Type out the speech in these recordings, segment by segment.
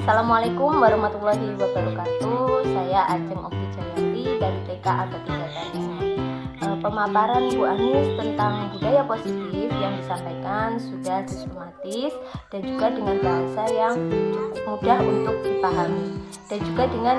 Assalamualaikum warahmatullahi wabarakatuh. Saya Ajeng Okti Jayanti dari TK Abad 3 Tanya. Pemaparan Bu Anis tentang budaya positif yang disampaikan sudah sistematis dan juga dengan bahasa yang cukup mudah untuk dipahami dan juga dengan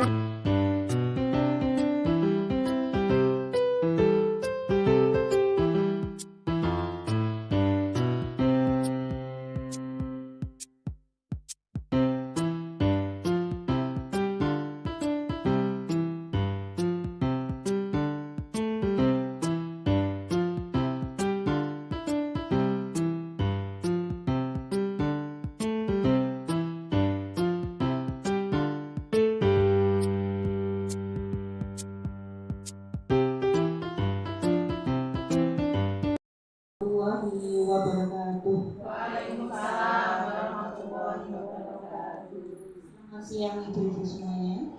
wabarakatuh. Waalaikumsalam warahmatullahi wabarakatuh. Selamat siang ibu-ibu semuanya.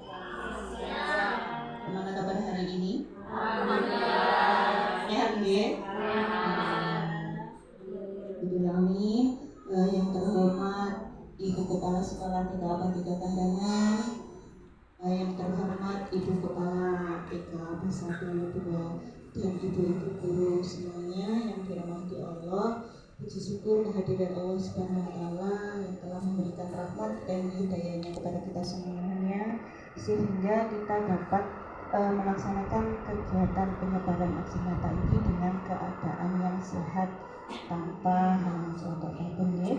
Gimana kabar hari ini? Alhamdulillah. Sehat ya? Amin. Yang terhormat Ibu Kepala Sekolah TK Abad 3 Kandangan, yang terhormat Ibu Kepala TK Abad 1, 2, dan ibu-ibu guru semuanya yang dirahmati Allah. Puji syukur kehadiran Allah Subhanahu wa Ta'ala yang telah memberikan rahmat dan hidayahnya kepada kita semuanya sehingga kita dapat melaksanakan kegiatan penyebaran aksi nyata ini dengan keadaan yang sehat tanpa halangan suatu apapun ya.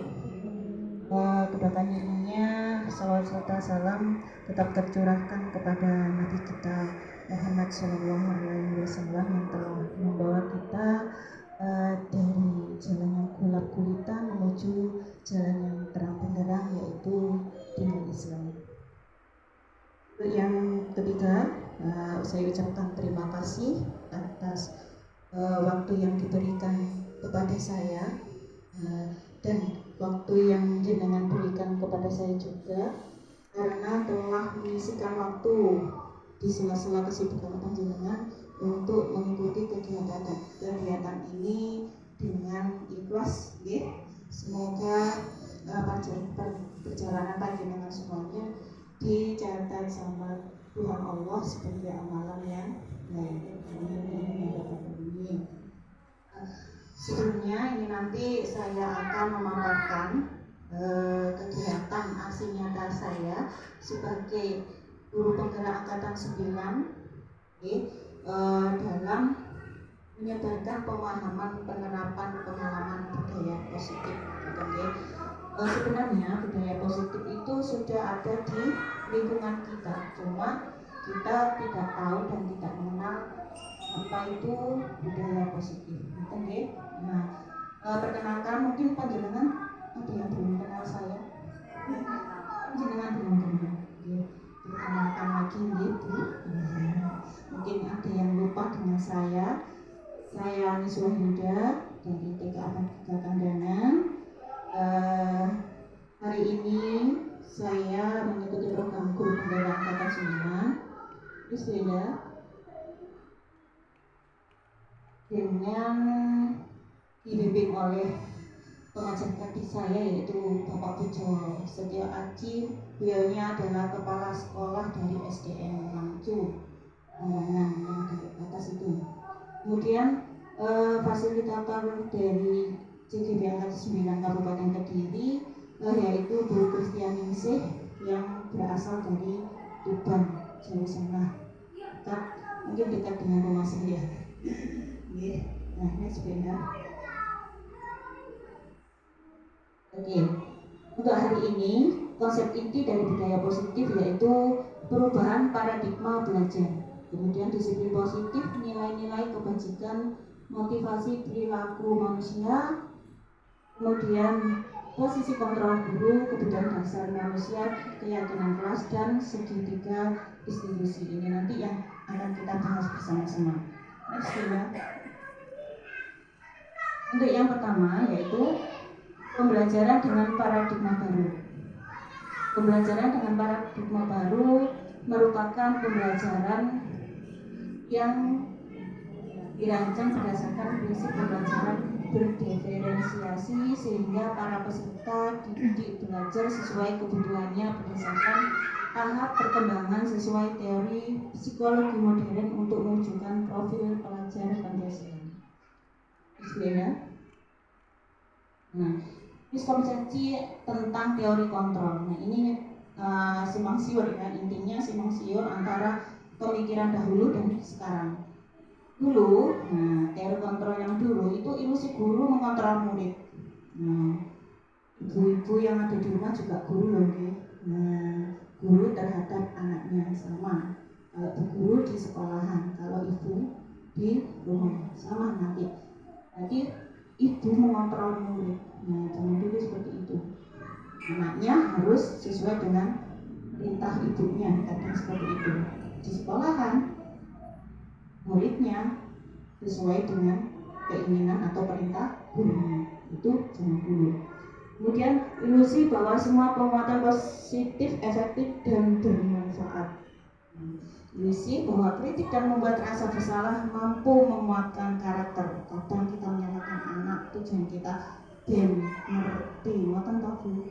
Kedatangannya salawat serta salam tetap tercurahkan kepada Nabi kita Muhammad Shallallahu Alaihi Wasallam yang telah membawa kita dari jalan yang gelap gulita menuju jalan yang terang benderang, yaitu dinul Islam. Yang ketiga, saya ucapkan terima kasih atas waktu yang diberikan kepada saya dan waktu yang jenengan berikan kepada saya juga, karena telah menyisihkan waktu di sela-sela kesibukan panjenengan untuk mengikuti kegiatan ini dengan ikhlas ya. Semoga perjalanan panjenengan semuanya dicatat sama Tuhan Allah sebagai amalan yang baik. Sebelumnya ini nanti saya akan memaparkan kegiatan aksi nyata saya sebagai guru penggerak angkatan 9 dalam menyebarkan pemahaman penerapan pengalaman budaya positif. Sebenarnya budaya positif itu sudah ada di lingkungan kita, cuma kita tidak tahu dan tidak mengenal apa itu budaya positif. Nah, perkenalkan, mungkin panjenengan ada yang belum kenal saya. Panjenengan belum kenal. Perkenalkan lagi gitu. Mungkin ada yang lupa dengan saya. Saya Anis Wahyuda dari TK Abad 3 Kandangan. Hari ini saya mengikuti program guru penggerak angkatan 9. Terus beda dengan dibimbing oleh pengajar praktik saya, yaitu Bapak Pujo Setio Aji. Beliaunya adalah kepala sekolah dari SDN Mangcu yang di atas itu. Kemudian fasilitator dari CGB Angkatan 9 Kabupaten Kediri, yaitu Bu Kristianingsih yang berasal dari Tuban, Jawa Tengah, mungkin dekat dengan rumah saya. Nah, ini sepeda. Oke. Untuk hari ini, konsep inti dari budaya positif yaitu perubahan paradigma belajar. Kemudian disiplin positif, nilai-nilai kebajikan, motivasi perilaku manusia, kemudian posisi kontrol guru, kebutuhan dasar manusia, keyakinan kelas, dan segitiga distribusi. Ini nanti yang akan kita bahas bersama-sama. Next ya. Untuk yang pertama yaitu pembelajaran dengan paradigma baru. Pembelajaran dengan paradigma baru merupakan pembelajaran yang dirancang berdasarkan prinsip pembelajaran berdiferensiasi sehingga para peserta dididik belajar sesuai kebutuhannya berdasarkan tahap perkembangan sesuai teori psikologi modern untuk mewujudkan profil pelajar Pancasila. Beda. Nah, ini konsepsi tentang teori kontrol. Nah, ini simpang siur ya, intinya simpang siur antara pemikiran dahulu dan sekarang. Dulu, teori kontrol yang dulu itu ilusi guru mengontrol murid. Nah, ibu-ibu yang ada di rumah juga guru loh, ya. Nah, guru terhadap anaknya sama. Kalau guru di sekolahan, kalau ibu di rumah sama nanti. Jadi ibu mengontrol murid. Nah, zaman dulu seperti itu. Anaknya harus sesuai dengan perintah ibunya, kadang seperti itu. Di sekolahan muridnya sesuai dengan keinginan atau perintah gurunya. Itu zaman dulu. Kemudian ilusi bahwa semua penguatan positif, efektif dan bermanfaat. Ilusi bahwa kritik dan membuat rasa bersalah mampu menguatkan karakter. Kadang kita menyalahkan anak, tujuan kita ben ngerti, ngoten ta Bu.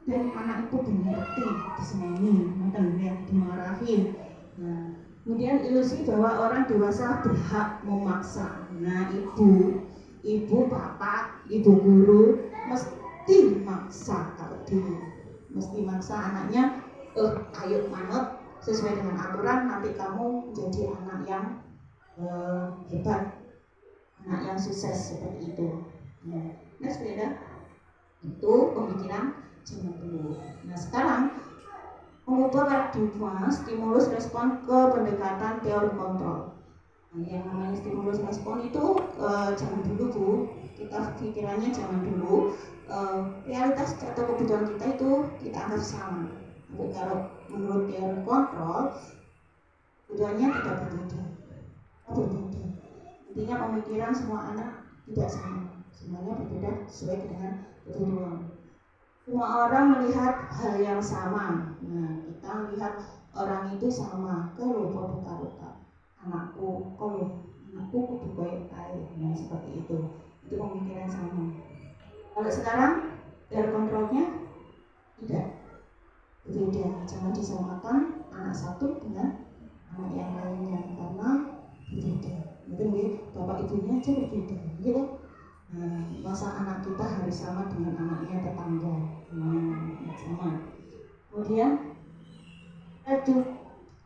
Ben anak itu ben ngerti, diseneni, ngoten ya, dimarahin. Nah, kemudian ilusi bahwa orang dewasa berhak memaksa. Nah, ibu bapak, ibu guru mesti maksa kalau dulu. Mesti maksa anaknya, ayo manut sesuai dengan aturan, nanti kamu menjadi anak yang hebat, anak yang sukses seperti itu. Nah, beda. Itu pemikiran zaman dulu. Nah, sekarang mengubah paradigma stimulus respon ke pendekatan teori kontrol. Nah, yang namanya stimulus respon itu zaman dulu Bu, kita pikirannya zaman dulu realitas atau kebutuhan kita itu kita anggap sama. Tapi kalau menurut teori kontrol kebutuhannya tidak berbeda. Intinya pemikiran semua anak tidak sama, semuanya berbeda sesuai dengan kebutuhan. Semua orang melihat hal yang sama. Nah, kita melihat orang itu sama. Kalau podo anakku kudu koyo ae. Nah, seperti itu. Itu pemikiran sama. Kalau sekarang teori kontrolnya tidak berbeda. Jangan disamakan anak satu dengan anak yang lainnya karena berbeda. Mungkin bapak ibunya aja berbeda, gitu. Masa anak kita harus sama dengan anaknya tetangga? Sama. Kemudian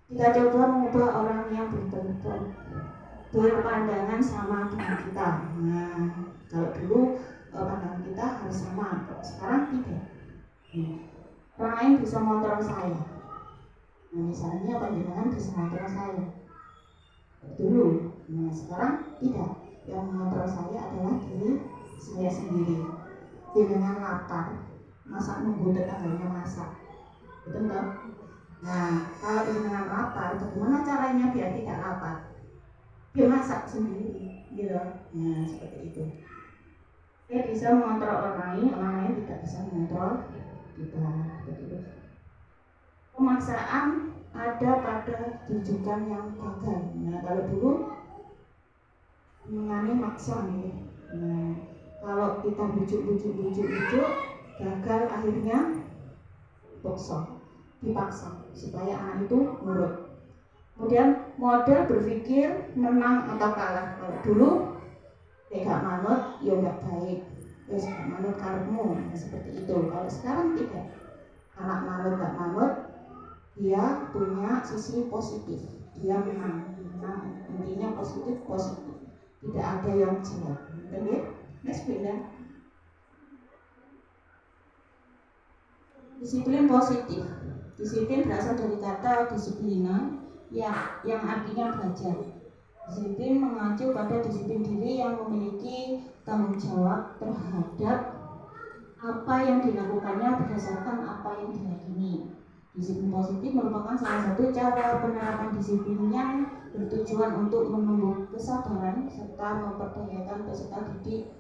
kita coba mengubah orang yang berpandangan sama dengan kita. Nah, kalau dulu pandangan kita harus sama, sekarang tidak. Orang lain bisa mengontrol saya. Nah, misalnya pandangan bisa mengontrol saya dulu. Nah, sekarang tidak. Yang mengontrol saya adalah diri saya sendiri. Dengan lapar, masak nunggu tetangganya masak, betul nggak? Nah, kalau dengan lapar, bagaimana caranya biar tidak lapar? Dia masak sendiri, gitu. Nah, seperti itu. Dia bisa mengontrol orang lain tidak bisa mengontrol kita. Begitu. Pemaksaan ada pada tujuan yang gagal. Nah, kalau dulu mengenai maksa nih. Nah, kalau kita bujuk gagal, akhirnya dipaksa supaya anak itu nurut. Kemudian model berpikir menang atau kalah. Kalau dulu tidak manut, ya nggak baik. Terus manut karmu, nah, seperti itu. Kalau sekarang tidak. Anak manut nggak manut, dia punya sisi positif. Dia menang. Intinya positif. Tidak ada yang jelek. Betul? Next beda. Disiplin positif. Disiplin berasal dari kata disiplina yang artinya belajar. Disiplin mengacu pada disiplin diri yang memiliki tanggung jawab terhadap apa yang dilakukannya berdasarkan apa yang diyakini. Disiplin positif merupakan salah satu cara penerapan disiplin yang bertujuan untuk menumbuh kesadaran serta memperdayakan peserta didik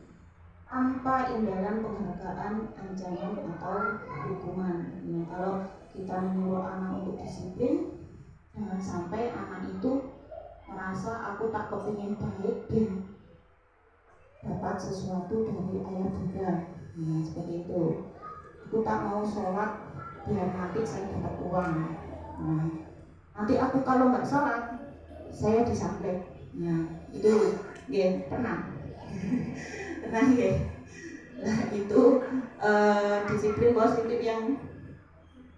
tanpa imbalan penghargaan, ancaman atau hukuman. Nah, kalau kita menyuruh anak untuk disiplin, jangan sampai anak itu merasa aku tak kepingin baik dan dapat sesuatu dari ayah bunda. Nah, seperti itu. Aku tak mau sholat biar nanti saya dapat uang. Nah, nanti aku kalau nggak sholat saya disamplek. Nah, itu ya pernah. Pernah ya. Nah, itu disiplin positif yang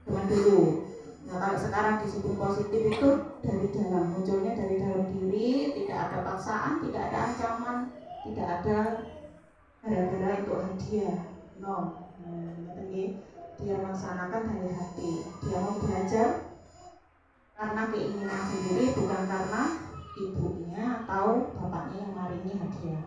zaman dulu. Nah, kalau sekarang disiplin positif itu dari dalam, munculnya dari dalam diri, tidak ada paksaan, tidak ada ancaman, tidak ada gara-gara untuk hadiah. No. Dia melaksanakan dari hati. Dia mau belajar karena keinginan sendiri, bukan karena ibunya atau bapaknya yang maringi hadiah.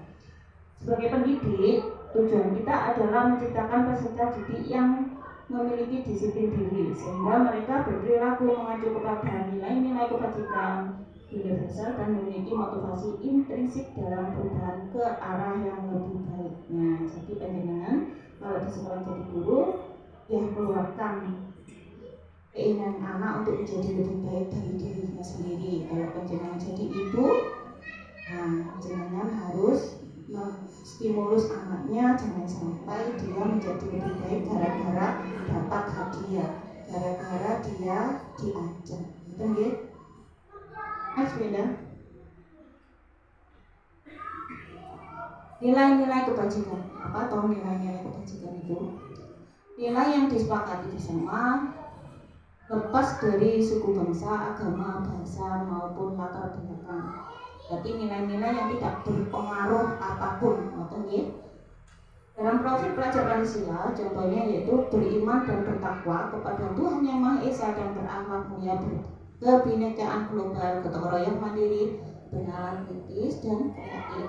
Sebagai pendidik, tujuan kita adalah menciptakan peserta didik yang memiliki disiplin diri, sehingga mereka berperilaku mengacu kepada nilai-nilai kebajikan universal dan memiliki motivasi intrinsik dalam perubahan ke arah yang lebih baik. Nah, jadi panjenengan kalau di sekolah jadi guru, ya keluarkan keinginan anak untuk menjadi lebih baik dari dirinya sendiri. Kalau panjenengan jadi ibu, nah panjenengan harus stimulus anaknya jangan sampai dia menjadi lebih baik gara-gara dapat hadiah, gara-gara dia diajak. Betul ya? Next beda. Nilai-nilai kebajikan. Apa tahu nilai-nilai kebajikan itu? Nilai yang disepakati bersama, lepas dari suku bangsa, agama, bahasa maupun latar belakang. Jadi nilai-nilai yang tidak berpengaruh apapun, ya. Dalam profil pelajar Pancasila, contohnya yaitu beriman dan bertakwa kepada Tuhan Yang Maha Esa dan berakhlak mulia, kebinekaan global, gotong royong mandiri, bernalar kritis dan kreatif.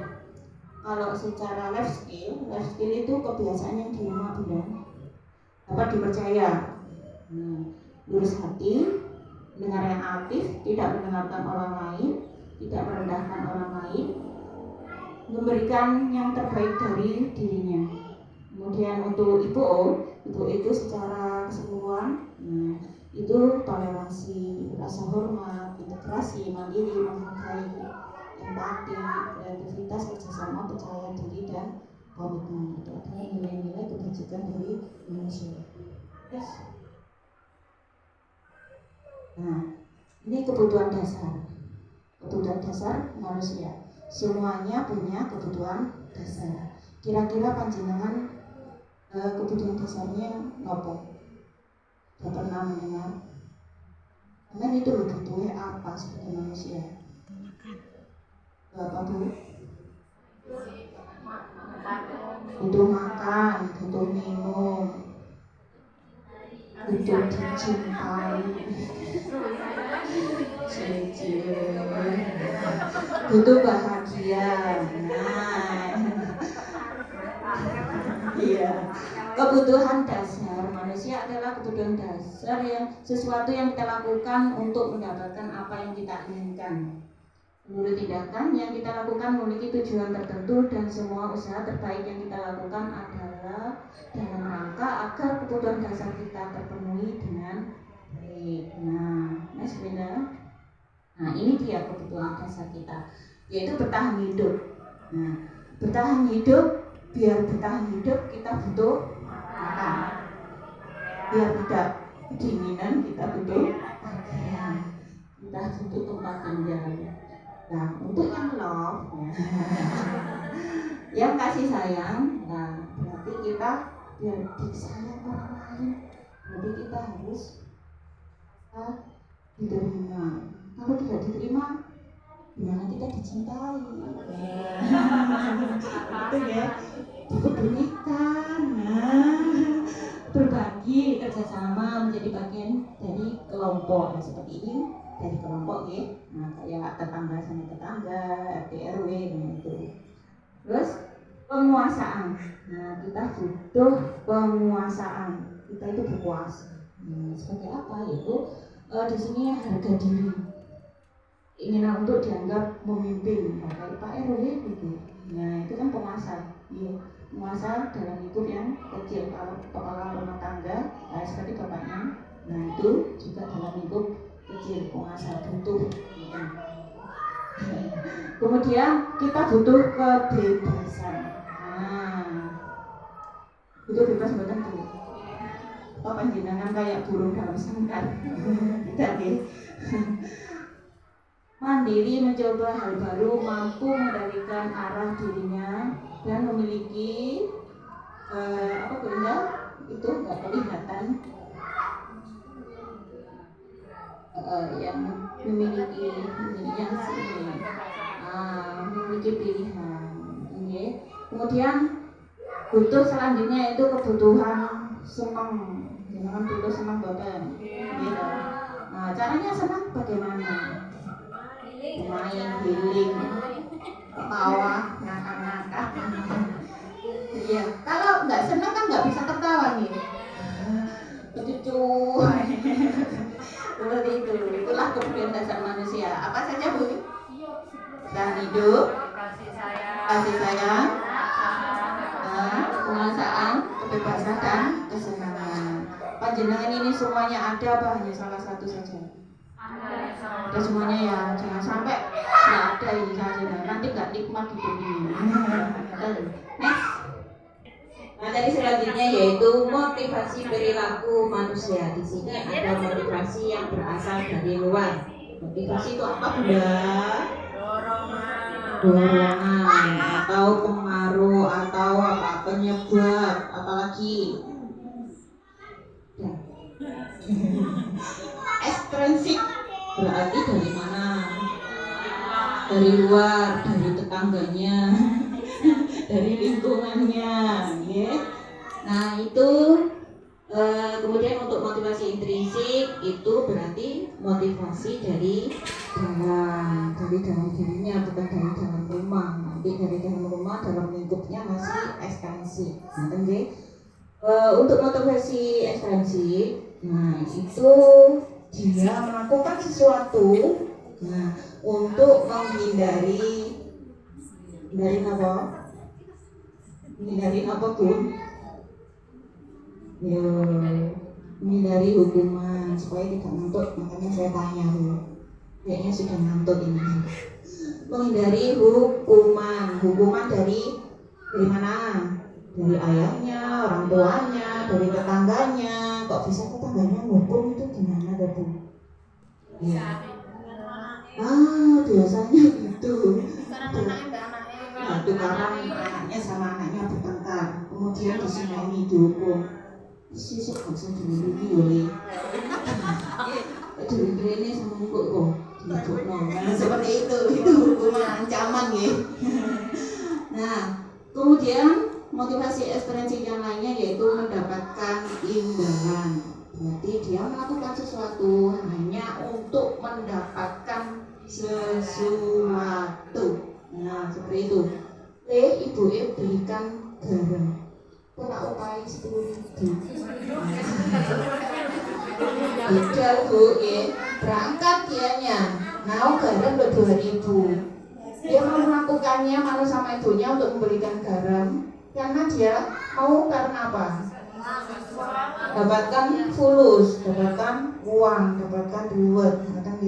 Kalau secara life skill itu kebiasaan yang di rumah bilang dapat dipercaya, lurus hati, mendengar yang aktif, tidak mendengarkan orang lain, tidak merendahkan orang lain, memberikan yang terbaik dari dirinya. Kemudian untuk ibu itu secara keseluruhan, itu toleransi, rasa hormat, integrasi, mandiri, menghargai, empati, kreativitas, kerjasama, percaya diri dan komitmen. Itu adalah nilai-nilai kebajikan dari manusia. Yes. Nah, ini kebutuhan dasar. Kebutuhan dasar manusia. Semuanya punya kebutuhan dasar. Kira-kira panjenengan kebutuhan dasarnya nopo? Tidak pernah mendengar? Karena itu butuhnya apa sebagai manusia? Apa bu? Butuh makan, butuh minum, butuh dicintai, butuh bahagia. Iya. Kebutuhan dasar manusia adalah kebutuhan dasar yang sesuatu yang kita lakukan untuk mendapatkan apa yang kita inginkan. Seluruh tindakan yang kita lakukan memiliki tujuan tertentu dan semua usaha terbaik yang kita lakukan adalah dalam rangka agar kebutuhan dasar kita terpenuhi dengan baik. Next beda. Ini dia kebutuhan dasar kita, yaitu bertahan hidup. Bertahan hidup, biar bertahan hidup kita butuh makan. Biar tidak kedinginan kita butuh pakaian. Kita butuh tempat tinggal. Nah, untuk yang love, yang kasih sayang, berarti kita biar disayang orang lain, berarti kita harus diterima. Kalau tidak diterima, gimana kita dicintai? Itu ya, dipedulikan, berbagi, kerjasama menjadi bagian dari kelompok. Seperti ini. Dari kelompok ya, kayak tetangga sama tetangga, RT RW gitu. Terus penguasaan, kita butuh penguasaan, kita itu berkuasa. Seperti apa? Yaitu di sini harga diri, keinginan untuk dianggap memimpin, kayak Pak RW gitu. Itu kan penguasa, ya. Penguasa dalam hidup yang kecil, kalau kepala rumah tangga, seperti bapaknya. Itu juga dalam hidup kecil, penguasa butuh. Kemudian kita butuh kebebasan. Itu bebas mboten Bu? Apa panjenengan kayak burung dalam sangkar? Tidak nggih. Mandiri, mencoba hal baru, mampu mengendalikan arah dirinya dan memiliki apa benda itu nggak kelihatan, yang memiliki memiliki pilihan. Okay. Kemudian butuh selanjutnya itu kebutuhan senang, jangan butuh senang badan. Gitu. Nah, caranya senang bagaimana? Main, healing, ketawa, ngakak-ngakak. Iya, kalau nggak senang kan nggak bisa ketawa nih. Cucu. Seperti itu. Itulah kemudian dasar manusia. Apa saja Bu? Bertahan hidup, kasih sayang, penguasaan, kebebasan dan kesenangan. Panjenengan ini semuanya ada apa hanya salah satu saja? Ada semuanya ya, jangan sampai nggak ada ini saja, nanti nggak nikmat hidup ini. Next. Nah, tadi selanjutnya yaitu motivasi perilaku manusia. Di sini ada motivasi yang berasal dari luar. Motivasi itu apa Bunda? Dorongan atau pengaruh atau apa penyebab, apalagi ekstrinsik. Berarti dari mana? Dari luar, dari tetangganya, dari lingkungannya, ya. Nah itu kemudian untuk motivasi intrinsik itu berarti motivasi dari dalam dirinya, bukan dari dalam rumah. Nanti dari dalam rumah, dalam lingkupnya masih ekstrinsik. Nah, untuk motivasi ekstrinsik, nah itu dia melakukan sesuatu untuk menghindari apa? Menghindari apapun. Ya, menghindari hukuman supaya tidak ngantuk. Makanya saya tanya Bu, kayaknya sudah ngantuk ini. Menghindari hukuman dari mana? Dari ayahnya, orang tuanya, dari tetangganya. Kok bisa tetangganya hukum itu gimana Bu? Ya. Biasanya gitu. Tukaran anaknya sama anaknya bertengkar, kemudian disini dihukum. Sisuk gak usah dilindungi oleh dilindungi sama mbok kok dihukno. Nah, seperti itu hukuman ancaman ya. Nah, kemudian motivasi ekstrinsik yang lainnya yaitu mendapatkan imbalan. Berarti dia melakukan sesuatu hanya untuk mendapatkan sesuatu. Nah, seperti itu. Ibu berikan garam. Kena upai 10.000. Udah Bu, ya. Berangkat dianya. Mau garam 2.000. Dia mau melakukannya malu sama ibunya untuk membelikan garam karena dia mau karena apa? Dapatkan fulus, dapatkan uang, dapatkan reward, dapatkan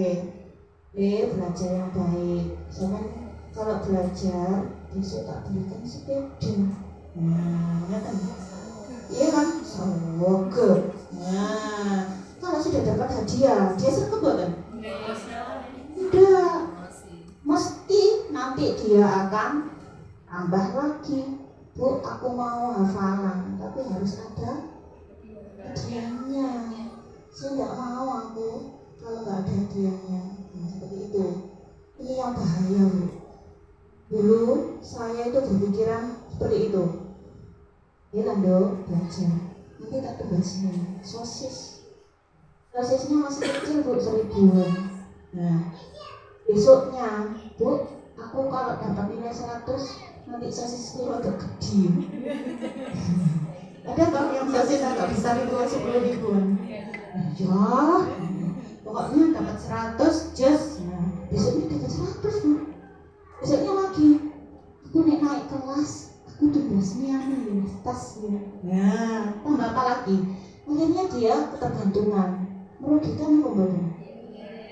belajar yang baik. Soalnya kalau belajar besok tak belikan sepeda. Iya kan? Semoga. Nah, kalau sudah dapat hadiah, dia senang bukan? Tidak. Mesti nanti dia akan tambah lagi. Bu, aku mau hafalan, tapi harus ada hadiahnya. Saya tidak mau aku kalau nggak ada hadiahnya. Nah, seperti itu. Ini yang bahaya Bu. Dulu saya itu berpikiran seperti itu. Ya Lando, belajar. Nanti tak tugasnya sosisnya masih kecil Bu, 1.000-an. Nah, besoknya Bu, aku kalau dapat nilai 100 nanti sosis itu agak gede. Ada toh yang sosis agak besar itu 10.000-an. Ya, pokoknya dapat 100 just. Nah, besoknya dapat 100 Bu. Besoknya lagi aku naik kelas, aku tugasnya universitas ya. Nah, tambah apa lagi? Akhirnya dia ketergantungan, merugikan apa?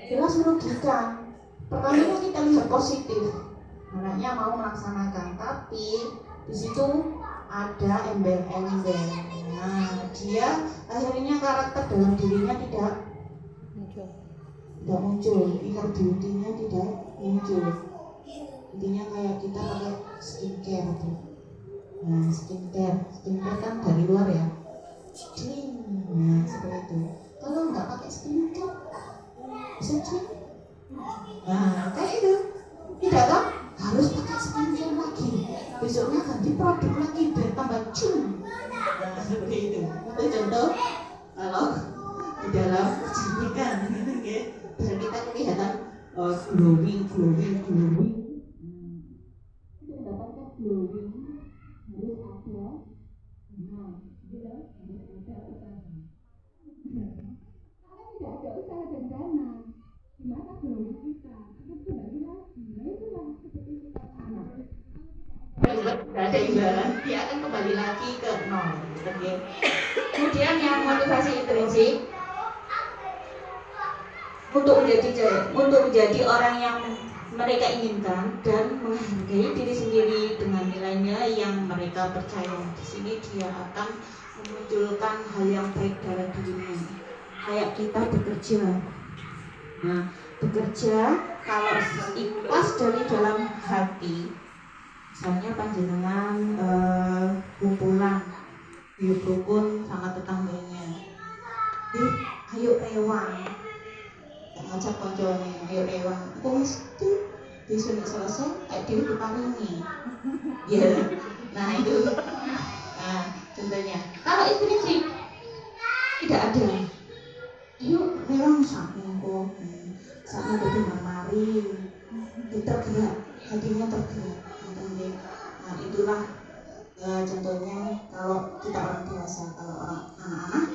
Jelas merugikan. Pertamanya kita lihat positif, anaknya mau melaksanakan, tapi di situ ada embel-embel. Nah, dia akhirnya karakter dalam dirinya tidak muncul, inner beauty-nya tidak muncul. Intinya kayak kita pakai skincare tuh. Nah, skincare kan dari luar ya. Nah, seperti itu. Kalau nggak pakai skincare, bisa clean. Nah, kayak itu. Tidak kan? Harus pakai skincare lagi. Besoknya ganti produk lagi biar tambah cun. Nah, seperti itu. Itu contoh kalau di dalam kecantikan, gitu ya. Biar kita kelihatan glowing. Untuk mendapatkan glowing harus ada. Nah, bila harus ada usaha. Kalau tidak ada usaha dan dana, gimana glowing kita? Akan kembali lagi. Nah, itulah seperti kita anak. Tidak ada imbalan, dia akan kembali lagi ke nol. Kemudian yang motivasi intrinsik untuk menjadi orang yang mereka inginkan dan menghargai diri sendiri dengan nilai-nilai yang mereka percaya. Di sini dia akan memunculkan hal yang baik dalam dirinya. Kayak kita bekerja. Nah, bekerja kalau ikhlas dari dalam hati. Misalnya panjenengan kumpulan yuk rukun sama tetangganya. Ayo rewang. Ngajak koncone, ayo rewang. Aku mesti disuruh selesai, ayo diparingi. Ya. Nah, itu. Nah, contohnya. Kalau istri sih tidak ada. Ayo rewang sakmengko. Sakmu dadi mari. Tergerak, hatinya tergerak. Nah, itulah contohnya kalau kita orang dewasa. Kalau orang anak-anak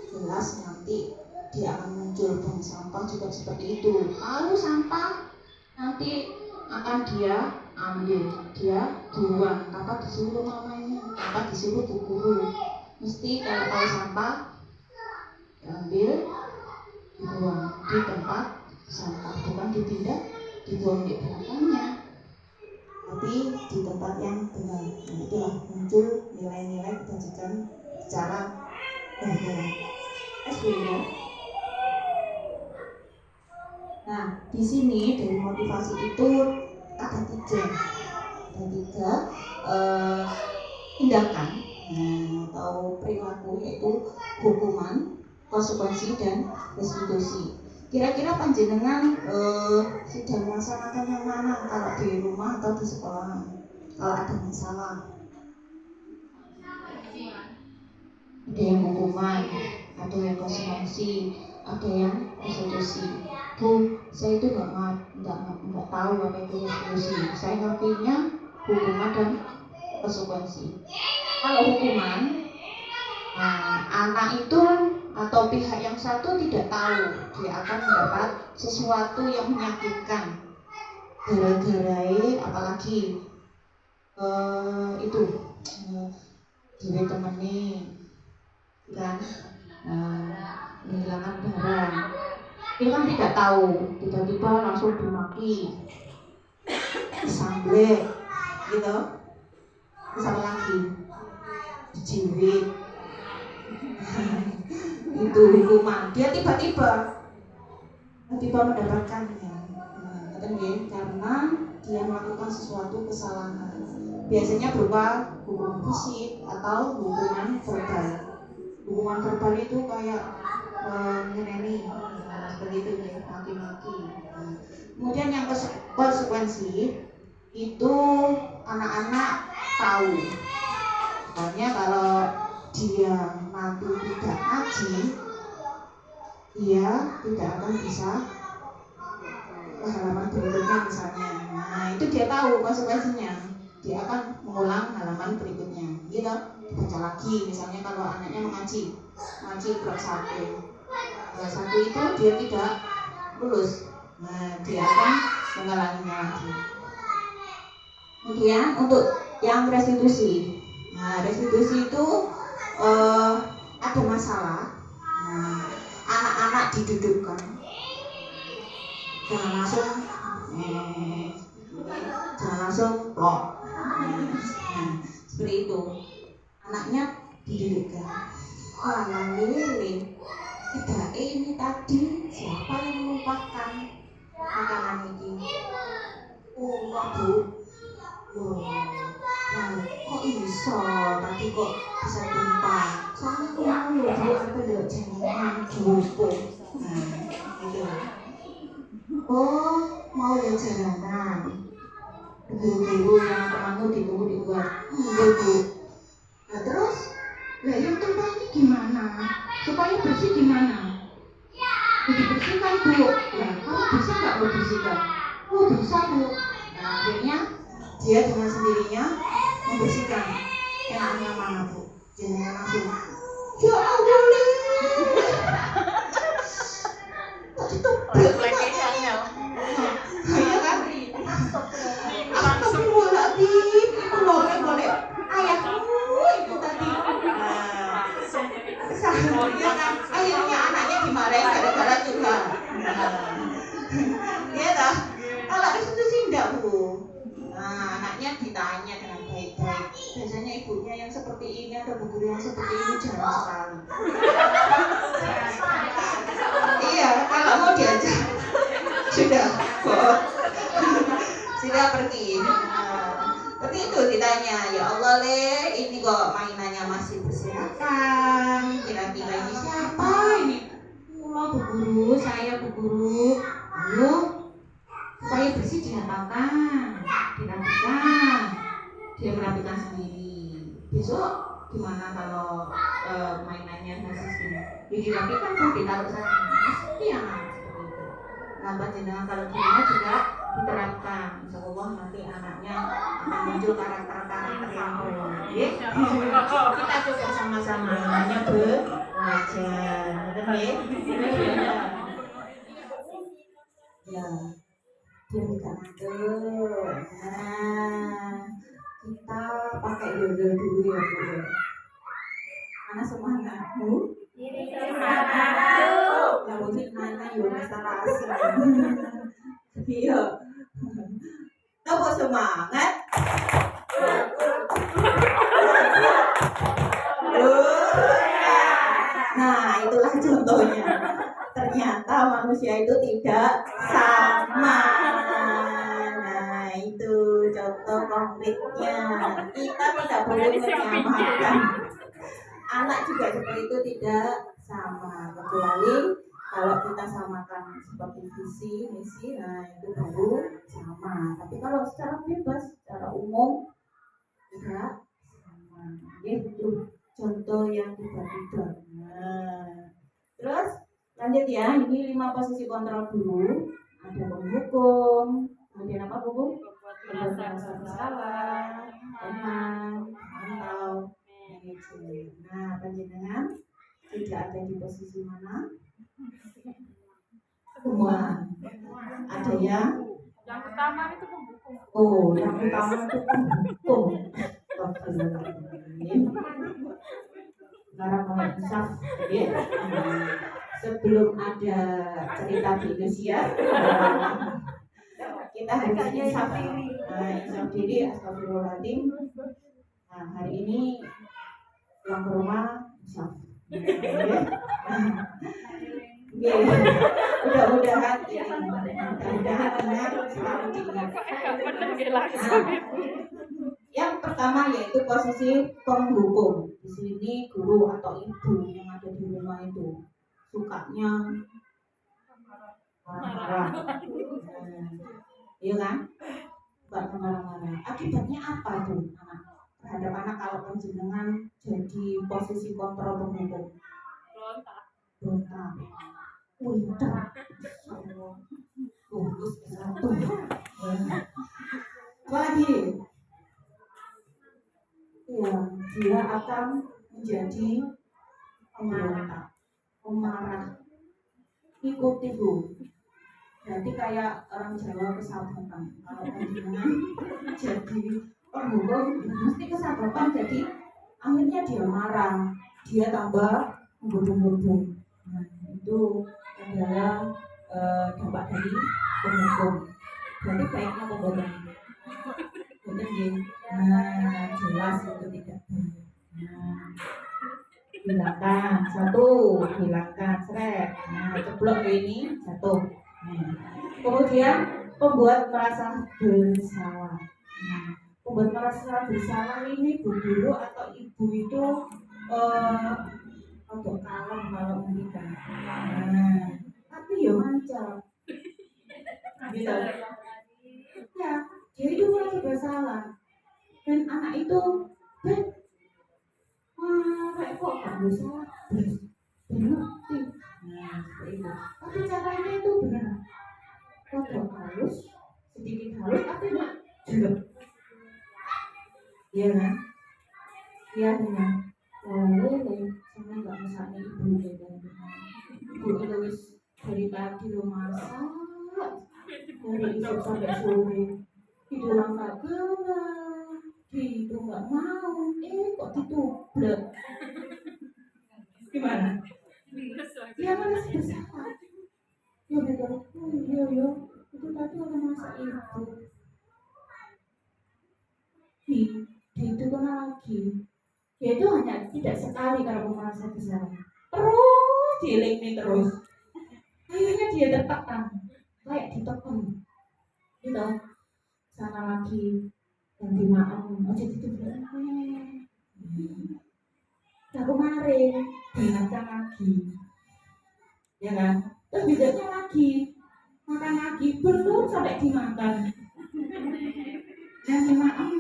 jelas nanti dia akan muncul buang sampah juga seperti itu. Kalau sampah nanti akan dia ambil, dia buang tanpa disuruh mamanya, tanpa disuruh bu guru. Mesti kalau sampah diambil, dibuang di tempat sampah, bukan dipindah, dibuang di belakangnya, tapi di tempat yang benar. Nah, itulah muncul nilai-nilai kebajikan secara benar. SW-nya. Nah, di sini dari motivasi itu ada tiga tindakan atau perilaku, yaitu hukuman, konsekuensi, dan restitusi. Kira-kira panjenengan sudah melaksanakan yang mana kalau di rumah atau di sekolah? Kalau ada masalah, ada yang hukuman, ada yang konsekuensi, ada yang restitusi. Bu, saya itu nggak tahu apa itu restitusi. Saya ngertinya hukuman dan konsekuensi. Kalau hukuman, anak itu atau pihak yang satu tidak tahu, dia akan mendapat sesuatu yang menyakitkan. Gara-garai apalagi itu diri temani kan, menghilangkan barang. Dia kan tidak tahu, tiba-tiba langsung dimaki, disamblek, gitu. Terus apa lagi? Dijiwit. Itu hukuman. Dia tiba-tiba mendapatkannya. Karena dia melakukan sesuatu kesalahan. Biasanya berupa hukuman fisik atau hukuman verbal. Hukuman verbal itu kayak nyeneni, seperti itu ya, maki-maki. Kemudian yang konsekuensi itu anak-anak tahu. Soalnya kalau dia nanti tidak ngaji, dia tidak akan bisa ke halaman berikutnya misalnya. Nah, itu dia tahu konsekuensinya. Dia akan mengulang halaman berikutnya. Gitu, dibaca lagi. Misalnya kalau anaknya mengaji bab 1. Bab 1 itu dia tidak lulus. Nah, dia akan mengulanginya lagi. Kemudian untuk yang restitusi. Nah, restitusi itu ada masalah. Nah, anak-anak didudukkan, jangan langsung lock. Nah, seperti itu. Anaknya didudukkan. Anak lele, tidak ini tadi siapa yang menumpahkan makanan ini? Oh, Bu. Loh, nah, kok iso tadi kok bisa tumpah? Soalnya aku mau loh Bu, apa loh jenengan jupo. Nah, gitu. Oh, mau ya jalanan. Guru-guru yang temanmu ditunggu di luar. Enggak Bu. Nah terus, lah yang tumpah ini gimana? Supaya bersih gimana? Dibersihkan Bu. Lah kamu bisa nggak membersihkan? Oh bisa Bu. Nah akhirnya dia dengan sendirinya membersihkan. Enaknya mana Bu? Jenengan langsung, ya Allah Le. Tadi tuh Pelatihannya. iya kan? Astagfirullahaladzim. Itu boleh ayahmu itu tadi. Iya kan? Akhirnya anaknya dimarahin gara-gara juga. Iya dah. Kalau itu sih enggak Bu. Nah, anaknya ditanya dengan baik-baik. Biasanya ibunya yang seperti ini atau bu guru yang seperti ini jarang sekali. Iya, kalau mau diajak sudah kok. Sudah pergi. Seperti itu ditanya, ya Allah Le, ini kok mainannya masih berserakan. Kira-kira ini siapa ini? Oh, Bu Guru, saya Bu Guru. Ayo, supaya bersih dihatakan, dirapikan. Dia merapikan sendiri. Besok gimana kalau mainannya masih segini? Ya dirapikan Bu, ditaruh sana. Pasti anak seperti itu. Nah, panjenengan kalau di rumah juga diterapkan. Insyaallah nanti anaknya akan muncul karakter-karakter yang baik. Kita juga sama-sama hanya belajar. Betul ya? Ya, dia tidak ngatur. Nah, kita pakai dodol dulu ya Bu. Mana semangatmu? Ya mungkin mana yo masalah asing. Iya. Apa semangat? Nah, itulah contohnya. Ternyata manusia itu tidak sama. Nah, itu contoh konkretnya. Kita tidak boleh menyamakan. Anak juga seperti itu tidak sama, kecuali kalau kita samakan seperti visi, misi, nah itu baru sama. Tapi kalau secara bebas, secara umum tidak sama. Itu contoh yang tiba-tiba. Nah, terus lanjut ya. Ini 5 posisi kontrol dulu. Ada penghukum, kemudian apa Bu? Merasa bersalah, tenang, mantau, manajemen. Nah, panjenengan tidak ada di posisi mana? Semua. Ada yang utama itu pembuku. Oh, yang utama itu penghukum. Sekarang mulai insaf, ya. Sebelum ada cerita di Indonesia, kita harus insaf. Insaf diri, astagfirullahaladzim. Nah, hari ini pulang ke rumah insaf. Mudah-mudahan ingat selalu diingat. Yang pertama yaitu posisi penghukum. Di sini guru atau ibu yang ada di rumah itu sukanya marah-marah, iya kan? Suka marah-marah. Akibatnya apa tuh anak? Terhadap anak kalau panjenengan jadi posisi kontrol penghukum? Berontak. Untar. Bungkus satu. Apa lagi? Ya, dia akan menjadi pemberontak, pemarah. Ikuti Bu. Berarti kayak orang Jawa kesabaran. Kalau panjenengan jadi penghukum, mesti kesabaran. Jadi akhirnya dia marah, dia tambah menggebu-gebu. Nah, itu adalah dampak dari penghukum. Berarti baiknya pembohongan. Betul ya? Nah, jelas itu tidak baik. Nah, hilangkan, satu, hilangkan, seret. Nah, ceblok ini jatuh. Kemudian pembuat merasa bersalah. Nah, pembuat merasa bersalah ini bu guru atau ibu itu untuk kalem kalau menikah. Nah, tapi ya mantap. Gitu. Ya, dia itu merasa bersalah. Dan anak itu, kok gak bersalah? Berarti. Nah, seperti itu. Tapi caranya itu benar. Kodok halus, sedikit halus, tapi enggak jelek. Iya kan? Iya benar. Lele, sama nggak misalnya ibu ibu itu wis dari pagi lo masak, dari isuk sampai sore, tidur nggak gerak, tidur nggak mau, kok ditublek? Gimana? Dia malas bersalah. Ya betul. Oh iya ya, itu tadi orang masak ibu. Itu kan lagi. Dia itu hanya tidak sekali kalau merasa bersalah. Terus dieling terus. Akhirnya dia tertekan, kayak ditekan. Gitu. Sana lagi ganti maaf, aja itu bener. Nah kemarin diingatkan lagi, ya kan? Terus besoknya lagi makan lagi, belum sampai dimakan. Ganti maaf,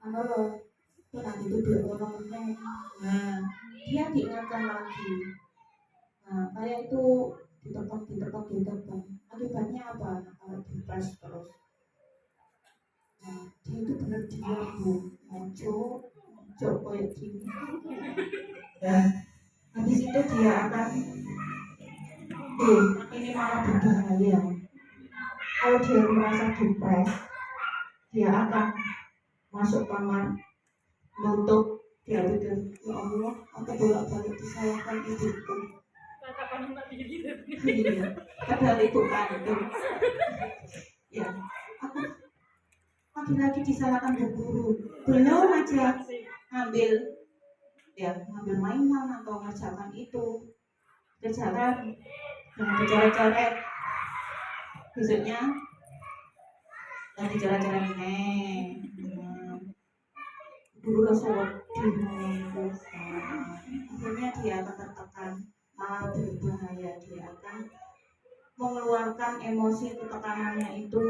halo, itu tadi itu dia orangnya. Nah, dia diingatkan lagi. Nah, kayak itu ditekan. Akibatnya apa? Kalau dipres terus. Nah, dia itu benar dia bu, muncul kayak gini. Dan habis itu dia akan, ini malah berbahaya. Kalau dia merasa depres, dia akan masuk kamar, nutup, dia pikir, ya Allah, aku bolak-balik disalahkan ibuku. Iya, padahal itu kandung. Ya, aku lagi-lagi disalahkan bu guru. Belum aja ngambil mainan atau ngerjakan itu, kerjakan dengan dicoret-coret. Besoknya dan dicoret-coret ini. Dulu rasa akhirnya dia akan tertekan, malah berbahaya. Dia akan mengeluarkan emosi ketekanannya itu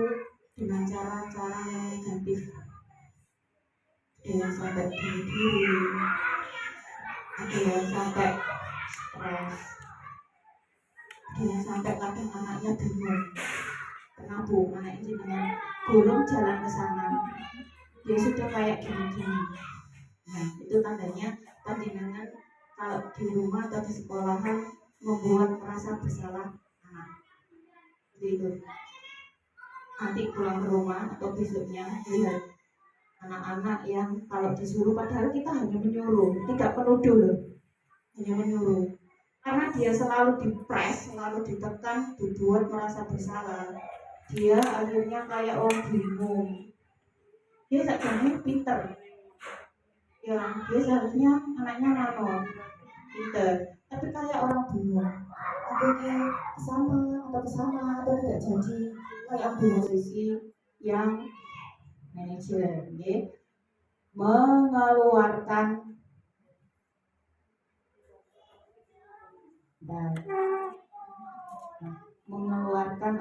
dengan cara-cara yang negatif. Dia sampai bunuh diri, dia sampai stres, dia sampai kadang anaknya bingung. Kenapa anak ini dengan gulung jalan ke sana, dia sudah kayak gini-gini. Nah, itu tandanya panjenengan kalau di rumah atau di sekolahan membuat merasa bersalah anak. Jadi itu. Nanti pulang ke rumah atau besoknya lihat anak-anak yang kalau disuruh, padahal kita hanya menyuruh, tidak menuduh loh, hanya menyuruh. Karena dia selalu dipres, selalu ditekan, dibuat merasa bersalah. Dia akhirnya kayak orang bingung. Dia sebenarnya pinter. Ya, dia seharusnya anaknya manor, pinter. Tapi kayak orang bingung. Apakah kesana atau tidak jadi. Kayak ambil posisi yang manajer, ya. Mengeluarkan mengeluarkan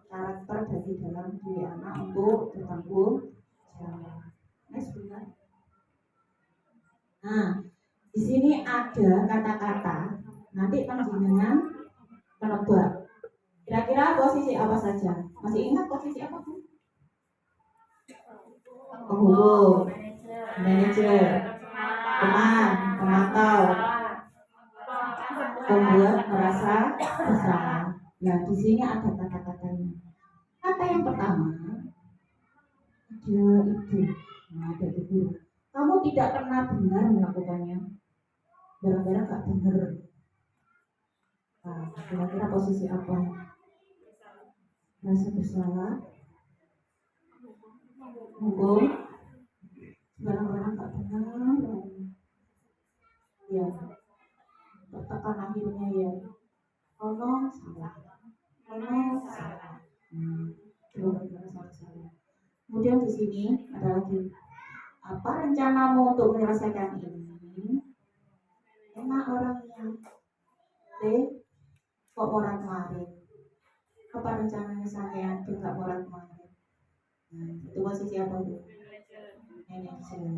karakter dari dalam diri anak untuk bertanggung jawab. Nah, di sini ada kata-kata. Nanti panjenengan menebak. Kira-kira posisi apa saja? Masih ingat posisi apa? Penghulu, manajer, teman, pemantau, membuat merasa bersalah. Nah, di sini ada kata-katanya. Kata yang pertama ada itu, ada itu. Kamu tidak pernah benar melakukannya. Barang-barang gak benar. Nah, kira-kira posisi apa? Rasa bersalah, hukum, barang-barang gak benar. Ya, tertekan akhirnya ya. Ono salah, ono salah. Belum merasa salah. Kemudian di sini ada lagi, apa rencanamu untuk menyelesaikan ini? Enak orangnya, kok morat marit? Apa rencananya sampean biar nggak morat marit? Itu posisi apa bu? Manajer,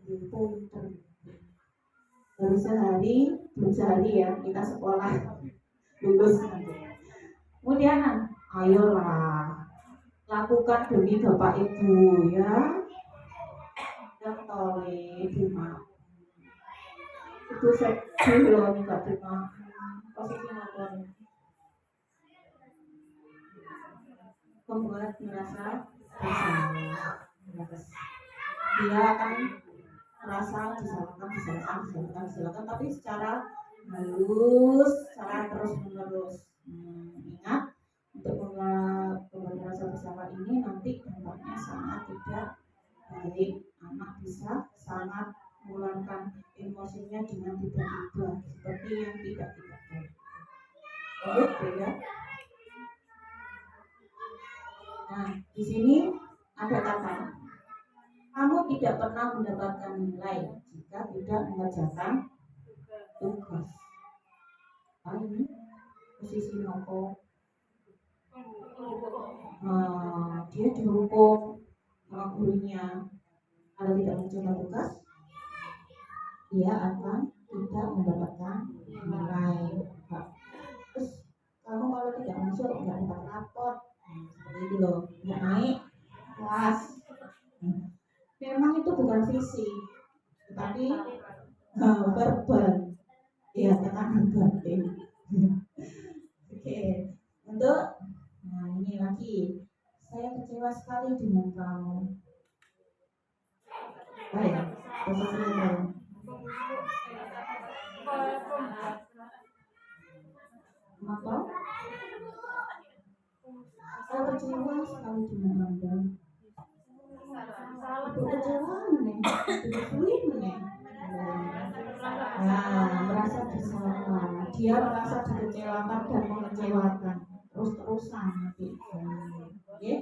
pinter. Baru sehari, belum sehari ya kita sekolah lulus nanti. Kemudian, ayolah lakukan demi bapak ibu ya. Yang tole Bima. Itu sedih loh Kak Bima. Posisi nonton. Membuat merasa bersalah. Dia akan merasa disalahkan, tapi secara halus, secara terus menerus. Ingat, untuk membuat merasa bersalah ini nanti dampaknya sangat tidak baik. Anak bisa sangat mengeluarkan emosinya dengan tiba-tiba seperti yang tidak baik. Ya. Nah, di sini ada kata, kamu tidak pernah mendapatkan nilai jika tidak mengerjakan tugas. Ini posisi nopo. Dia dihukum sama gurunya. Kalau tidak mengerjakan tugas, dia akan tidak mendapatkan nilai. Terus kamu kalau tidak masuk nggak dapat rapot, seperti itu loh, nggak naik kelas. Memang itu bukan fisik, tetapi verbal, ya tekanan batin. Oke, untuk ini lagi, saya kecewa sekali dengan kamu. Baik, posisinya apa? Saya kecewa sekali dengan Anda. Itu kecewa nih, sulit nih. Merasa bersalah. Dia merasa dikecewakan dan mengecewakan terus-terusan nanti. Oke,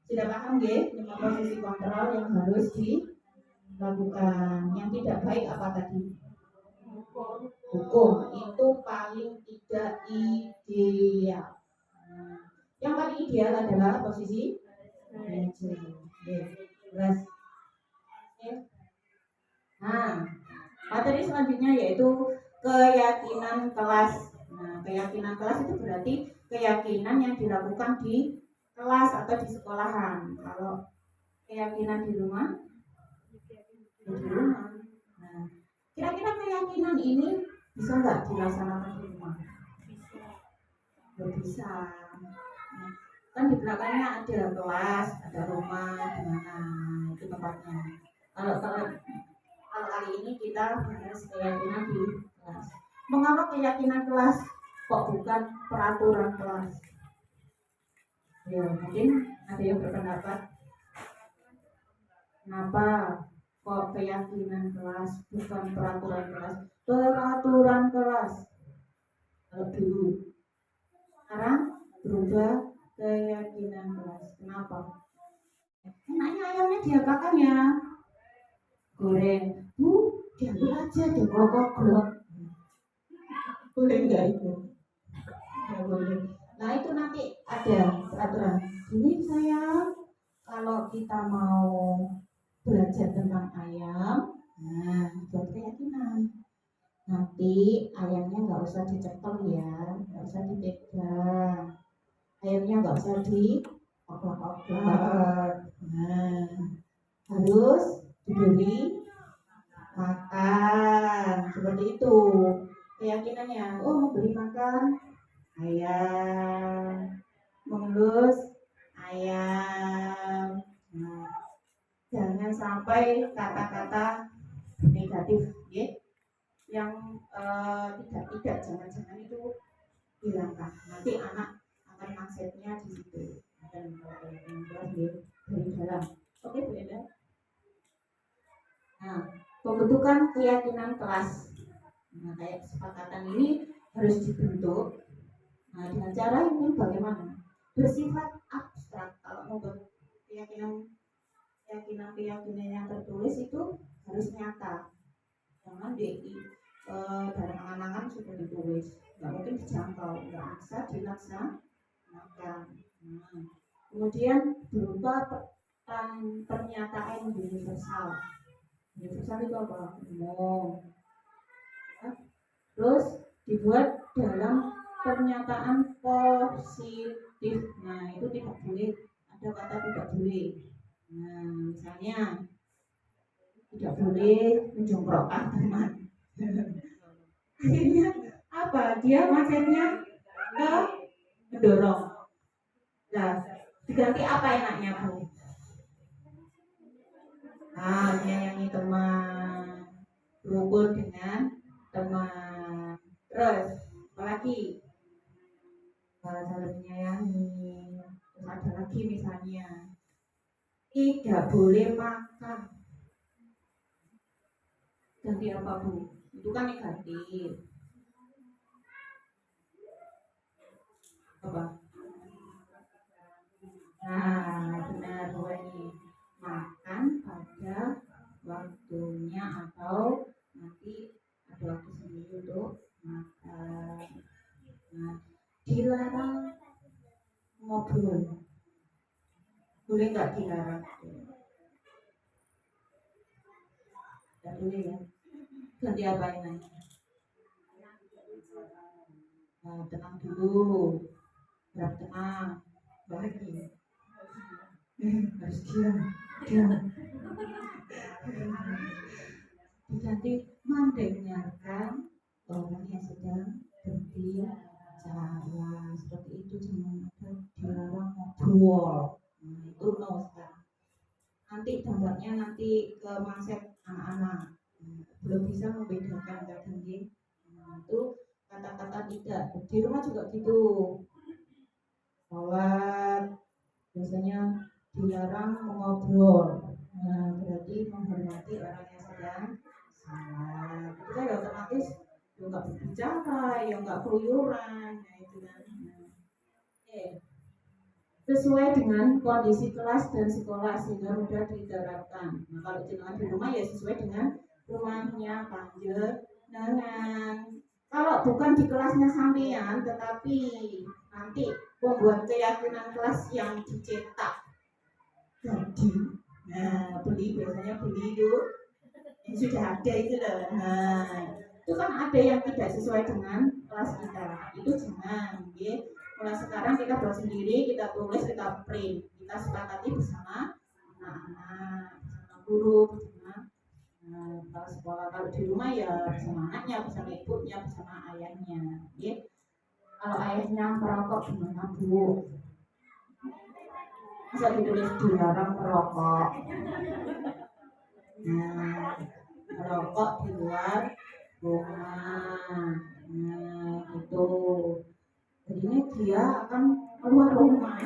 sudah paham ya? 5 posisi kontrol yang harus dilakukan. Yang tidak baik apa tadi? Hukum itu paling tidak ideal. Yang paling ideal adalah posisi manajer. Terus, nah, materi selanjutnya yaitu keyakinan kelas. Nah, keyakinan kelas itu berarti keyakinan yang dilakukan di kelas atau di sekolahan. Kalau keyakinan di rumah, di rumah. Nah, kira-kira keyakinan ini bisa nggak dilaksanakan di rumah? Bisa. Nah, kan di belakangnya ada kelas, ada rumah, di mana itu tempatnya. Kalau kali ini kita bahas keyakinan di kelas. Mengapa keyakinan kelas kok bukan peraturan kelas? Ya, mungkin ada yang berpendapat kenapa kok keyakinan kelas bukan peraturan kelas? Peraturan kelas kalau dulu, sekarang berubah keyakinan kelas. Kenapa? Enaknya ayamnya diapakan ya? Goreng. Bu, diambil aja deh glok. Boleh nggak itu? Ya boleh. Nah itu nanti ada peraturan. Jadi saya kalau kita mau belajar tentang ayam, nah buat keyakinan. Nanti ayamnya nggak usah dicekel ya, nggak usah dipegang. Ayamnya nggak usah dioplak-oplak. Nah harus diberi makan seperti itu keyakinannya. Oh, memberi makan ayam, mengelus ayam. Nah, jangan sampai kata-kata negatif ya, yang tidak jangan itu hilangkan. Nanti anak akan mindsetnya di situ dan dari dalam. Oke, Bu Eda. Nah, pembentukan keyakinan kelas. Nah, kayak kesepakatan ini harus dibentuk. Nah, dengan cara ini bagaimana? Bersifat abstrak. Kalau mau keyakinan yang tertulis itu harus nyata. Jangan dalam angan-angan sudah ditulis, nggak mungkin dijangkau, nggak bisa dilaksanakan. Kemudian berupa pernyataan universal. Universal itu apa? Umum. Terus dibuat dalam pernyataan positif. Nah, itu tidak boleh ada kata tidak boleh. Nah, misalnya tidak boleh menjongkrokkan teman. Akhirnya apa? Dia maksudnya ke mendorong. Nah, diganti apa enaknya, Bu? Menyayangi teman, berukul dengan teman. Terus apalagi? Saling menyayangi. Terus ada lagi misalnya tidak boleh makan. Ganti apa, Bu? Itu kan negatif. Apa? Nah, benar Bu ini. Makan pada waktunya atau nanti ada waktu sendiri untuk makan. Nah, dilarang ngobrol. Boleh nggak dilarang? Nggak boleh ya. Ganti apa ini? Nah, tenang dulu. Harap tenang. Lagi. Harus diam. Diganti mendengarkan orang yang sedang berbicara. Seperti itu, jangan ada dilarang ngobrol. Itu no sekarang. Nanti dampaknya ke mindset anak-anak. Belum bisa membedakan kadang itu kata-kata tidak. Di rumah juga gitu. Sholat biasanya dilarang mengobrol. Nah, berarti menghormati orang yang sedang salat. Itu kan otomatis nggak berbicara, nggak keluyuran. Nah, itu kan. Sesuai dengan kondisi kelas dan sekolah sehingga mudah diterapkan. Nah, kalau jenengan di rumah ya sesuai dengan rumahnya panjenengan. Kalau bukan di kelasnya sampean, tetapi nanti membuat keyakinan kelas yang dicetak jadi, biasanya beli itu yang sudah ada itu loh. Nah, itu kan ada yang tidak sesuai dengan kelas kita. Itu jangan, ya. Mulai sekarang kita buat sendiri, kita tulis, kita print, kita sepakati bersama anak-anak, bersama guru, bersama kalau sekolah. Kalau di rumah ya bersama anaknya, bersama ibunya, bersama ayahnya, ya. Kalau ayahnya merokok gimana, Bu? Masa ditulis dilarang merokok? Nah, merokok di luar rumah. Nah, itu. Jadinya dia akan keluar rumah.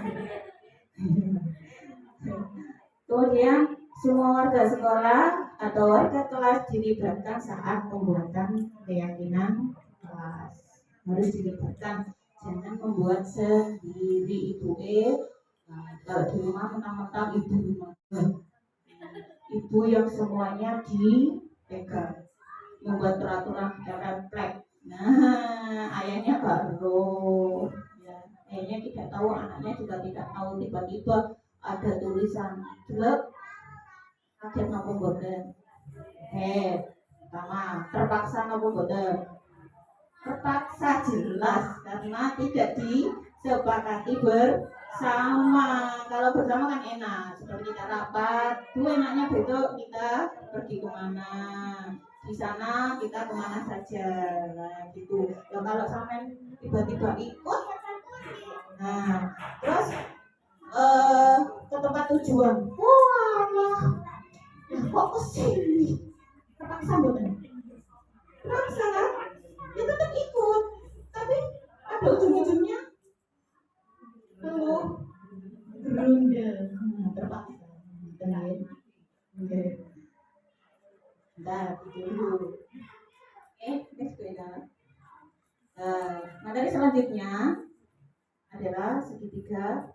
Kemudian semua warga sekolah atau warga kelas dilibatkan saat pembuatan keyakinan kelas. Harus dilibatkan, jangan membuat sendiri. Kalau di rumah mentang-mentang ibu yang semuanya dipegang, membuat peraturan template. Nah, ayahnya baru, ya, ayahnya tidak tahu, anaknya juga tidak tahu. Tiba-tiba ada tulisan jelek, kaget nopo boten. Pertama, terpaksa nopo boten. Terpaksa jelas karena tidak disepakati bersama. Kalau bersama kan enak, seperti kita rapat, enaknya besok kita pergi kemana, di sana kita kemana saja, nah gitu. Ya kalau sampai tiba-tiba ikut, nah terus ke tempat tujuan, wah kok kesini, terpaksa bukan? Terpaksa kan? Ya tetap ikut, tapi ada ujung-ujungnya gerundel, terpaksa. Bentar, dulu. Next beda. Materi selanjutnya adalah segitiga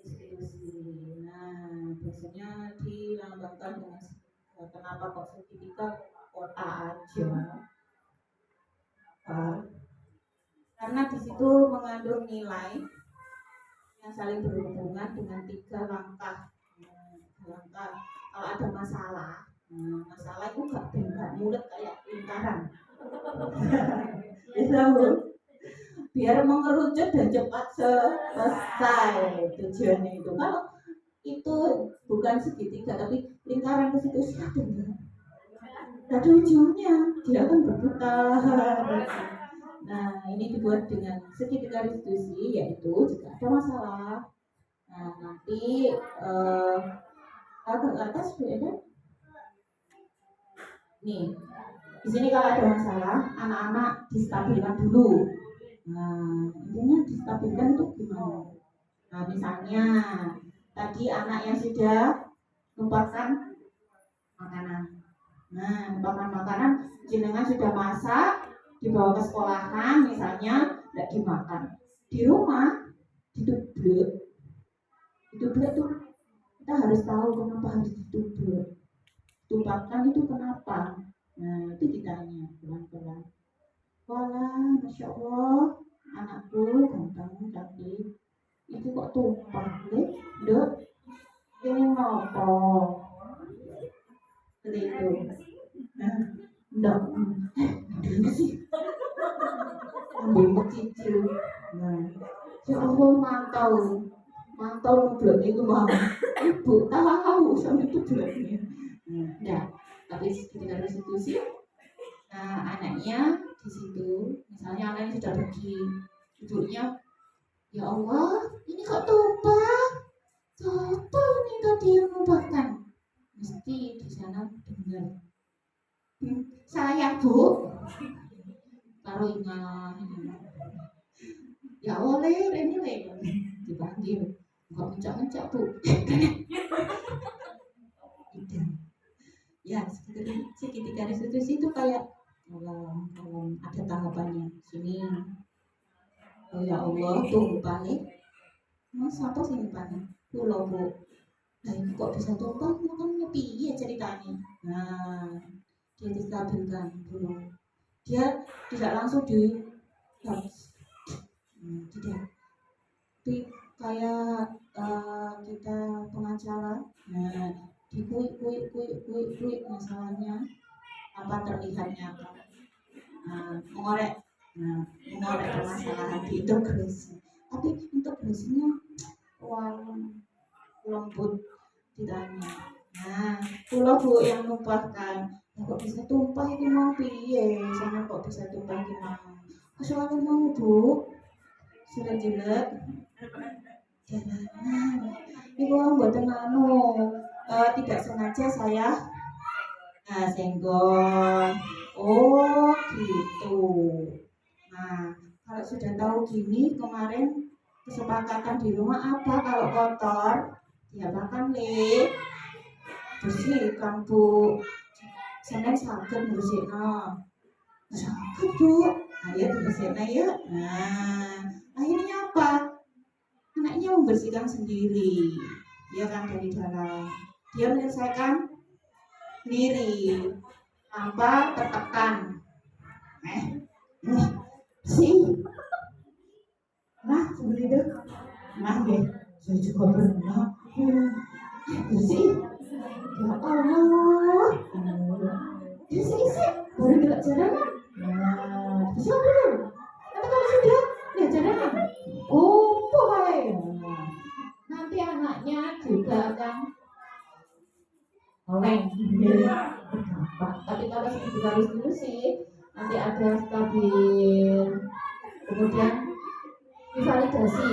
distribusi. Nah, biasanya dilambangkan dengan segitiga. Kenapa kok segitiga? Kota aja. Karena di situ mengandung nilai yang saling berhubungan dengan 3 langkah. Langkah kalau ada masalah, masalah itu gak mulut kayak lingkaran. Biar mengerucut dan cepat selesai tujuannya itu. Kalau itu bukan segitiga tapi lingkaran ke situ siapa ada ujungnya, dia akan berputar. Nah, ini dibuat dengan segitiga restitusi, yaitu jika ada masalah. Nah, nanti agak ke atas beda. Nih, di sini kalau ada masalah, anak-anak distabilkan dulu. Nah, intinya distabilkan itu gimana? Nah, misalnya tadi anak yang sudah numpahkan makanan. Nah, numpahkan makanan, jenengan sudah masak, dibawa ke sekolahan, misalnya tidak dimakan. Di rumah ditubruk. Ditubruk tuh kita harus tahu kenapa harus ditubruk. Tumpahkan itu kenapa? Nah, itu ditanya pelan-pelan. Wala, Masya Allah, anakku ganteng cantik. Itu kok tumpah, dok? Ini ngopo? Seperti itu. Nah, dok, dulu sih. Ambil cicil. Nah, ya Allah mantau bulan itu mah. Ibu tahu sampai itu bulannya. Nah, tapi ketika restitusi, anaknya di situ, misalnya anaknya sudah pergi, ibunya, ya Allah, ini kok tumpah? Siapa ini tadi yang numpahkan? Mesti di sana dengar. Saya Bu, taruh ingat. Ya oleh, ini dipanggil, nggak mencak-mencak Bu. Ya, segitiga restitusi itu kayak kalau ada tahapannya. Sini, oh ya Allah, tumpah nih. Mas apa sih numpahnya? Pulau Bu. Nah, ini kok bisa tumpah? Kan piye ceritanya? Nah, dia distabilkan dulu. Dia tidak langsung tidak. Tapi kayak kita pengacara. Nah, dikuik masalahnya apa terlihatnya apa. Mengorek permasalahan di integrasi. Tapi integrasinya lembut ditanya. Nah, pulau Bu yang numpahkan, kok bisa tumpah ini mau piye? Sama kok bisa tumpah ini mau? Soalnya mau Bu, sudah jelek. Jalanan. Ibu buatan tidak sengaja saya senggol. Oh gitu. Nah, kalau sudah tahu gini, kemarin kesepakatan di rumah apa kalau kotor? Ya bahkan bersihkan Bu. Senin sakit bersihkan. Sakit Bu. Ayo bersihkan ya. Nah, akhirnya apa? Anaknya membersihkan sendiri, ya kan, dari dalam. Dia menyelesaikan sendiri tanpa tertekan. Sih. Nah, seperti itu. Nah, deh, saya juga pernah bersih. Ya Allah. Isi, baru tidak jalanan. Nah, bersih dulu. Tapi kalau sudah, ya jalanan. Oh, boy. Nanti anaknya juga akan oleng. Tapi kalau segitiga restitusi, nanti ada stabil, kemudian divalidasi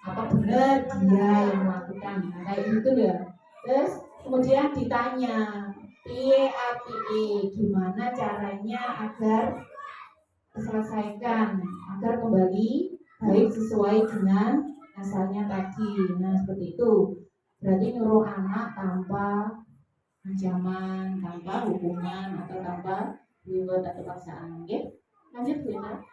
apa benar dia yang melakukan. Nah, kayak gitu ya. Terus kemudian ditanya gimana caranya agar diselesaikan, agar kembali baik sesuai dengan asalnya tadi. Nah, seperti itu. Berarti nyuruh anak tanpa ancaman, tanpa hukuman atau tanpa reward atau paksaan. Oke? Lanjut Bu Ina.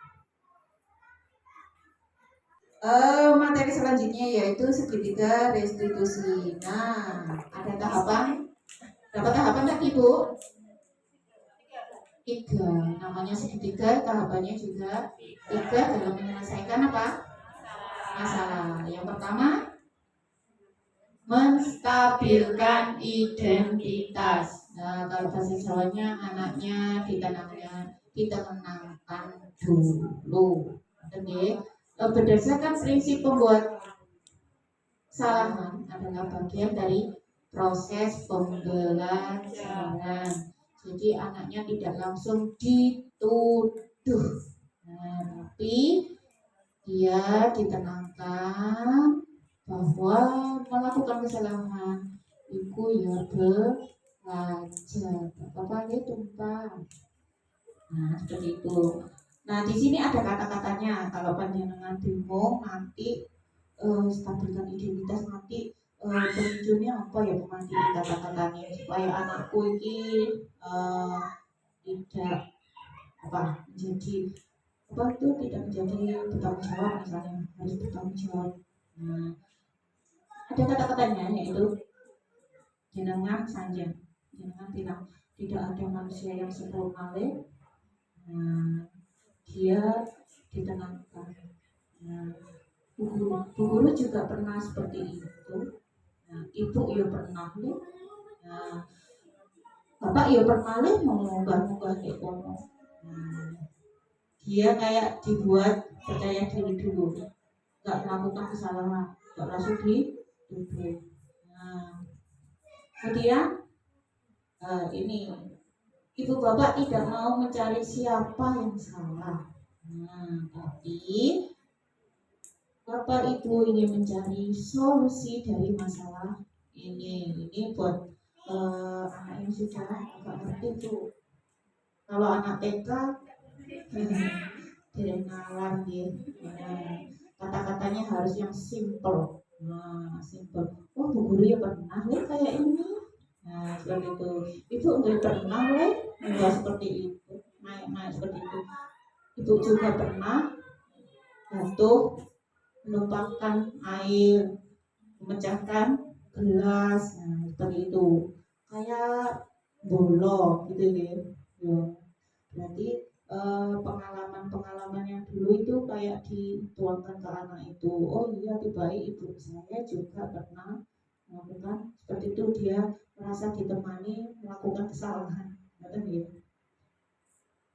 Materi selanjutnya yaitu segitiga restitusi. Nah, ada tahapan. Dapat tahapan tadi Bu? 3. Namanya segitiga, tahapannya juga 3 dalam menyelesaikan apa? Masalah. Yang pertama, menstabilkan identitas. Nah, kalau bahasa Jawanya anaknya ditenangkan dulu. Oke. Berdasarkan prinsip pembuat kesalahan adalah bagian dari proses pembelajaran. Jadi anaknya tidak langsung dituduh, tapi dia ditenangkan bahwa melakukan kesalahan itu ya belajar. Apa itu Pak? Nah seperti itu. Nah di sini ada kata-katanya. Kalau panjenengan bingung nanti stabilkan identitas nanti pemicunya apa ya pemati kata-katanya supaya anakku ini tidak menjadi tidak menjadi bertanggung jawab, misalnya harus bertanggung jawab. Nah, ada kata-katanya yaitu jenengan saja, jenengan bilang tidak ada manusia yang sempurna dia ditenangkan. Nah, Bu guru juga pernah seperti itu. Nah, ibu ya pernah nah, bapak ya pernah mengunggah-unggah kayak kono. Dia kayak dibuat percaya diri dulu, nggak melakukan kesalahan, nggak langsung dituduh. Nah, kemudian ini ibu bapak tidak mau mencari siapa yang salah. Nah, tapi bapak ibu ingin mencari solusi dari masalah ini buat anak yang sudah agak ngerti tuh. Kalau anak TK tidak ngalar gitu. Kata-katanya harus yang simple. Nah, simple. Oh, Bu guru ya pernah kayak ini. Nah, seperti itu. Ibu enggak pernah enggak seperti itu. Naik seperti itu. Ibu juga pernah jatuh, menumpahkan air, memecahkan gelas. Nah, seperti itu. Kayak bolong gitu ya. Berarti pengalaman-pengalaman yang dulu itu kayak dituangkan ke anak itu. Oh iya, baik ibu saya juga pernah melakukan seperti itu, dia merasa ditemani melakukan kesalahan. Ya.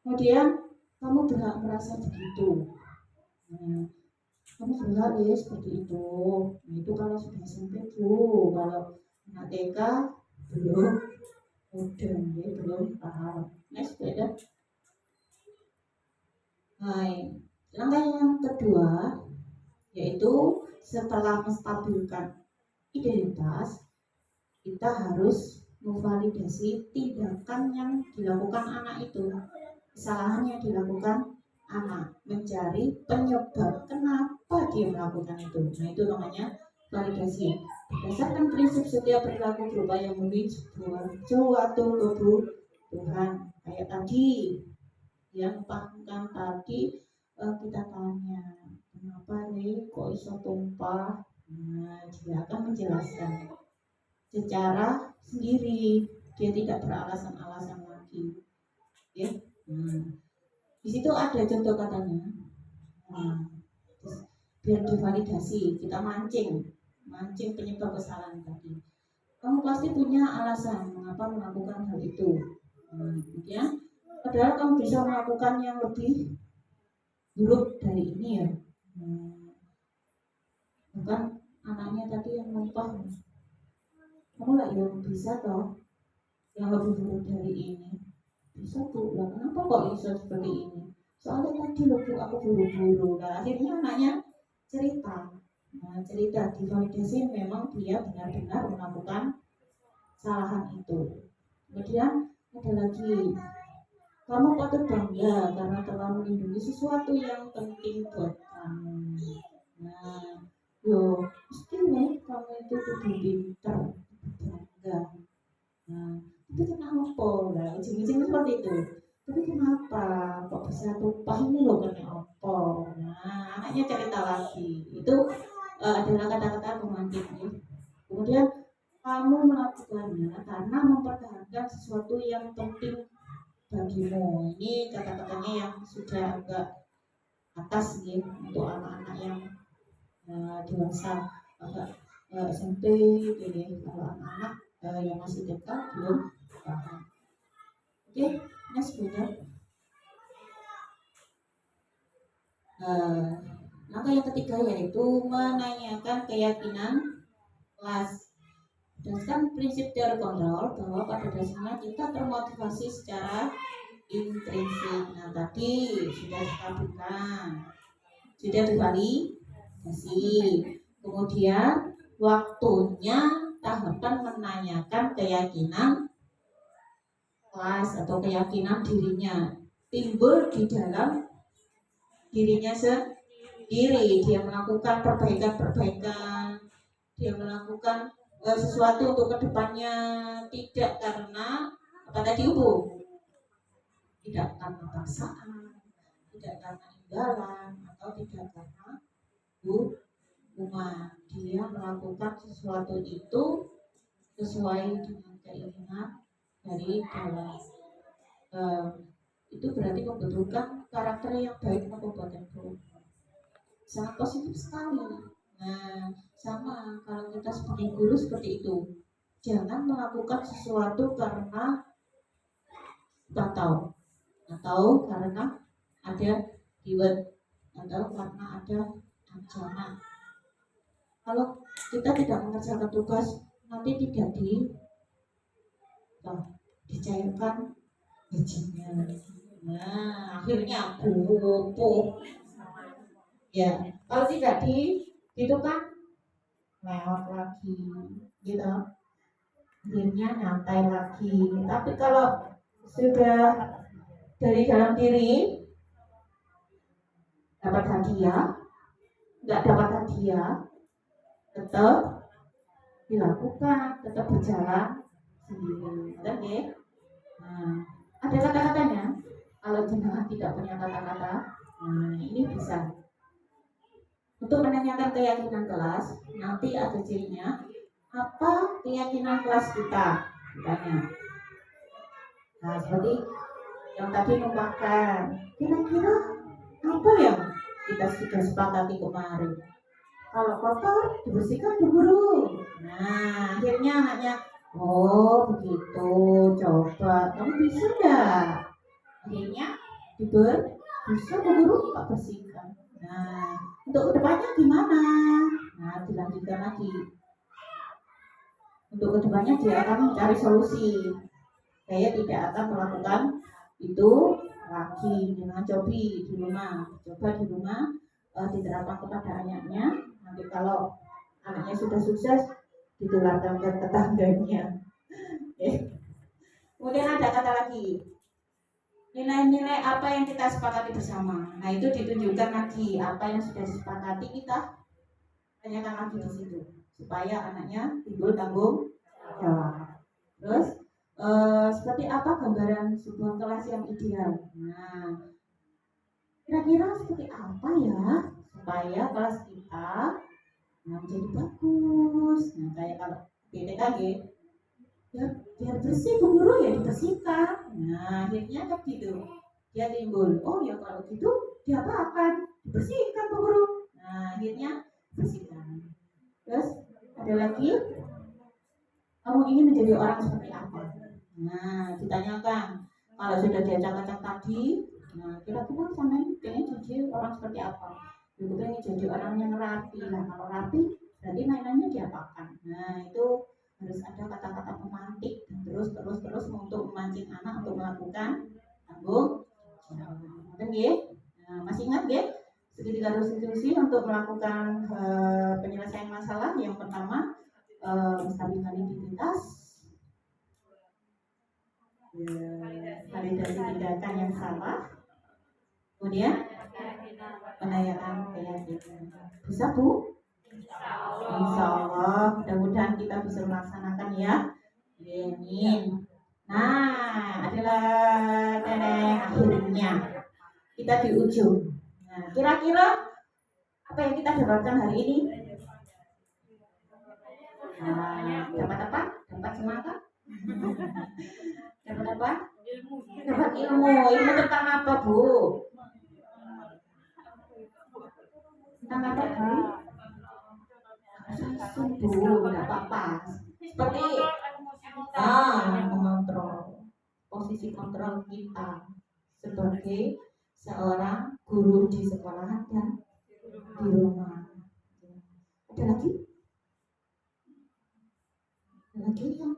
Kemudian kamu berhak merasa begitu. Nah, kamu berhak ya seperti itu. Nah, itu kalau sudah SMP tuh, kalau anak TK belum belum paham. Next beda. Hai. Langkah yang kedua yaitu setelah menstabilkan identitas, kita harus memvalidasi tindakan yang dilakukan anak itu, kesalahan yang dilakukan anak, mencari penyebab kenapa dia melakukan itu. Nah itu namanya validasi. Berdasarkan prinsip setiap perilaku berupaya memenuhi suatu kebutuhan. Kayak tadi yang paham tadi kita tanya kenapa nih kok iso tumpah. Nah, dia akan menjelaskan secara sendiri, dia tidak beralasan-alasan lagi ya. Di situ ada contoh katanya. Terus biar divalidasi kita mancing penyebab kesalahan tadi. Kamu pasti punya alasan mengapa melakukan hal itu. Kemudian padahal kamu bisa melakukan yang lebih buruk dari ini ya. Bahkan anaknya tadi yang numpah, kamu lah yang bisa toh yang lebih buruk dari ini. Bisa Bu, lah kenapa kok bisa seperti ini? Soalnya tadi loh Bu, aku buru-buru. Nah akhirnya anaknya cerita. Nah cerita divalidasi memang dia benar-benar melakukan kesalahan itu. Kemudian ada lagi, kamu patut bangga karena telah melindungi sesuatu yang penting buat kamu. Nah, mesti kamu itu kudu pintar, bangga. Nah, itu kenapa? Nah, ujung-ujungnya seperti itu. Tapi kenapa kok bisa tumpah ini loh karena apa? Nah, anaknya maksudnya cerita lagi. Itu adalah kata-kata romantis ya. Kemudian kamu melakukannya karena mempertahankan sesuatu yang penting bagimu. Ini kata-katanya yang sudah agak atas ya untuk anak-anak yang dewasa, agak SMP gitu ya. Kalau anak-anak yang masih dekat belum paham. Oke, next bunda. Langkah yang ketiga yaitu menanyakan keyakinan kelas. Berdasarkan prinsip teori kontrol bahwa pada dasarnya kita termotivasi secara intrinsik. Nah tadi sudah dikabulkan, sudah divalidasi. Kemudian waktunya tahapan menanyakan keyakinan kelas atau keyakinan dirinya timbul di dalam dirinya sendiri. Dia melakukan perbaikan-perbaikan, dia melakukan sesuatu untuk kedepannya, tidak karena apa tadi tidak karena paksaan, tidak karena imbalan, atau tidak karena hukuman. Dia melakukan sesuatu itu sesuai dengan keinginan dari dalam. Itu berarti membentukkan karakter yang baik maupun buruk. Sangat positif sekali. Nah, sama kalau kita sebagai guru seperti itu. Jangan melakukan sesuatu karena tahu atau karena ada reward atau karena ada ancaman. Kalau kita tidak mengerjakan tugas, nanti tidak dicairkan gajinya. Nah, akhirnya gopoh. Ya, kalau tidak itu kan lewat lagi, gitu. Akhirnya nyantai lagi. Tapi kalau sudah dari dalam diri dapat hadiah, nggak dapat hadiah, tetap dilakukan, tetap berjalan sendiri. Oke? Nah, ada kata-katanya. Kalau jenengan tidak punya kata-kata, nah ini bisa. Untuk menanyakan keyakinan kelas, nanti ada cirinya. Apa keyakinan kelas kita? Ditanya. Nah, seperti yang tadi numpahkan. Kira-kira apa yang kita sudah sepakati kemarin? Kalau kotor, dibersihkan Bu Guru. Nah, akhirnya anaknya, oh begitu, coba. Kamu bisa enggak? Akhirnya bisa Bu Guru, tak bersihkan. Nah, untuk kedepannya gimana? Nah, dilanjutkan lagi. Untuk kedepannya dia akan mencari solusi. Saya tidak akan melakukan itu lagi. Jangan coba di rumah, diterapkan kepada anaknya. Nanti kalau anaknya sudah sukses, ditularkan ke tetangganya. Kemudian ada kata lagi. Nilai-nilai apa yang kita sepakati bersama. Nah itu ditunjukkan lagi apa yang sudah disepakati kita tanyakan lagi di situ supaya anaknya timbul tanggung jawab. Terus seperti apa gambaran sebuah kelas yang ideal? Nah kira-kira seperti apa ya supaya kelas kita menjadi bagus. Nah kayak kalau BTKG biar bersih Bu Guru ya dibersihkan. Nah akhirnya kan gitu dia timbul, oh ya kalau gitu diapakan, dibersihkan Bu Guru. Nah akhirnya bersihkan. Terus ada lagi, kamu ingin menjadi orang seperti apa? Nah ditanyakan. Kalau sudah diacak-acak tadi, nah kira-kira sama pengen jadi orang seperti apa? Ibu pengen jadi orang yang rapi. Nah kalau rapi berarti mainannya diapakan? Nah itu harus ada kata-kata pemantik dan terus untuk memancing anak untuk melakukan tanggung jawab. Nah, masih ingat ya? Segitiga restitusi untuk melakukan penyelesaian masalah. Yang pertama menstabilkan identitas, validasi tindakan yang salah, kemudian menanyakan keyakinan. Bisa Bu? Insya Allah, mudah-mudahan kita bisa melaksanakan ya. Amin. Nah, adalah akhirnya kita di ujung. Nah, kira-kira Apa yang kita dapatkan hari ini? Nah, dapat apa? Dapat semangat? Dapat apa? Dapat ilmu. Ilmu tentang apa, Bu? Tentang apa, Bu? Subuh, tidak apa-apa. Seperti mengontrol posisi kontrol kita sebagai seorang guru di sekolahan dan di rumah. Ada lagi? Ada lagi yang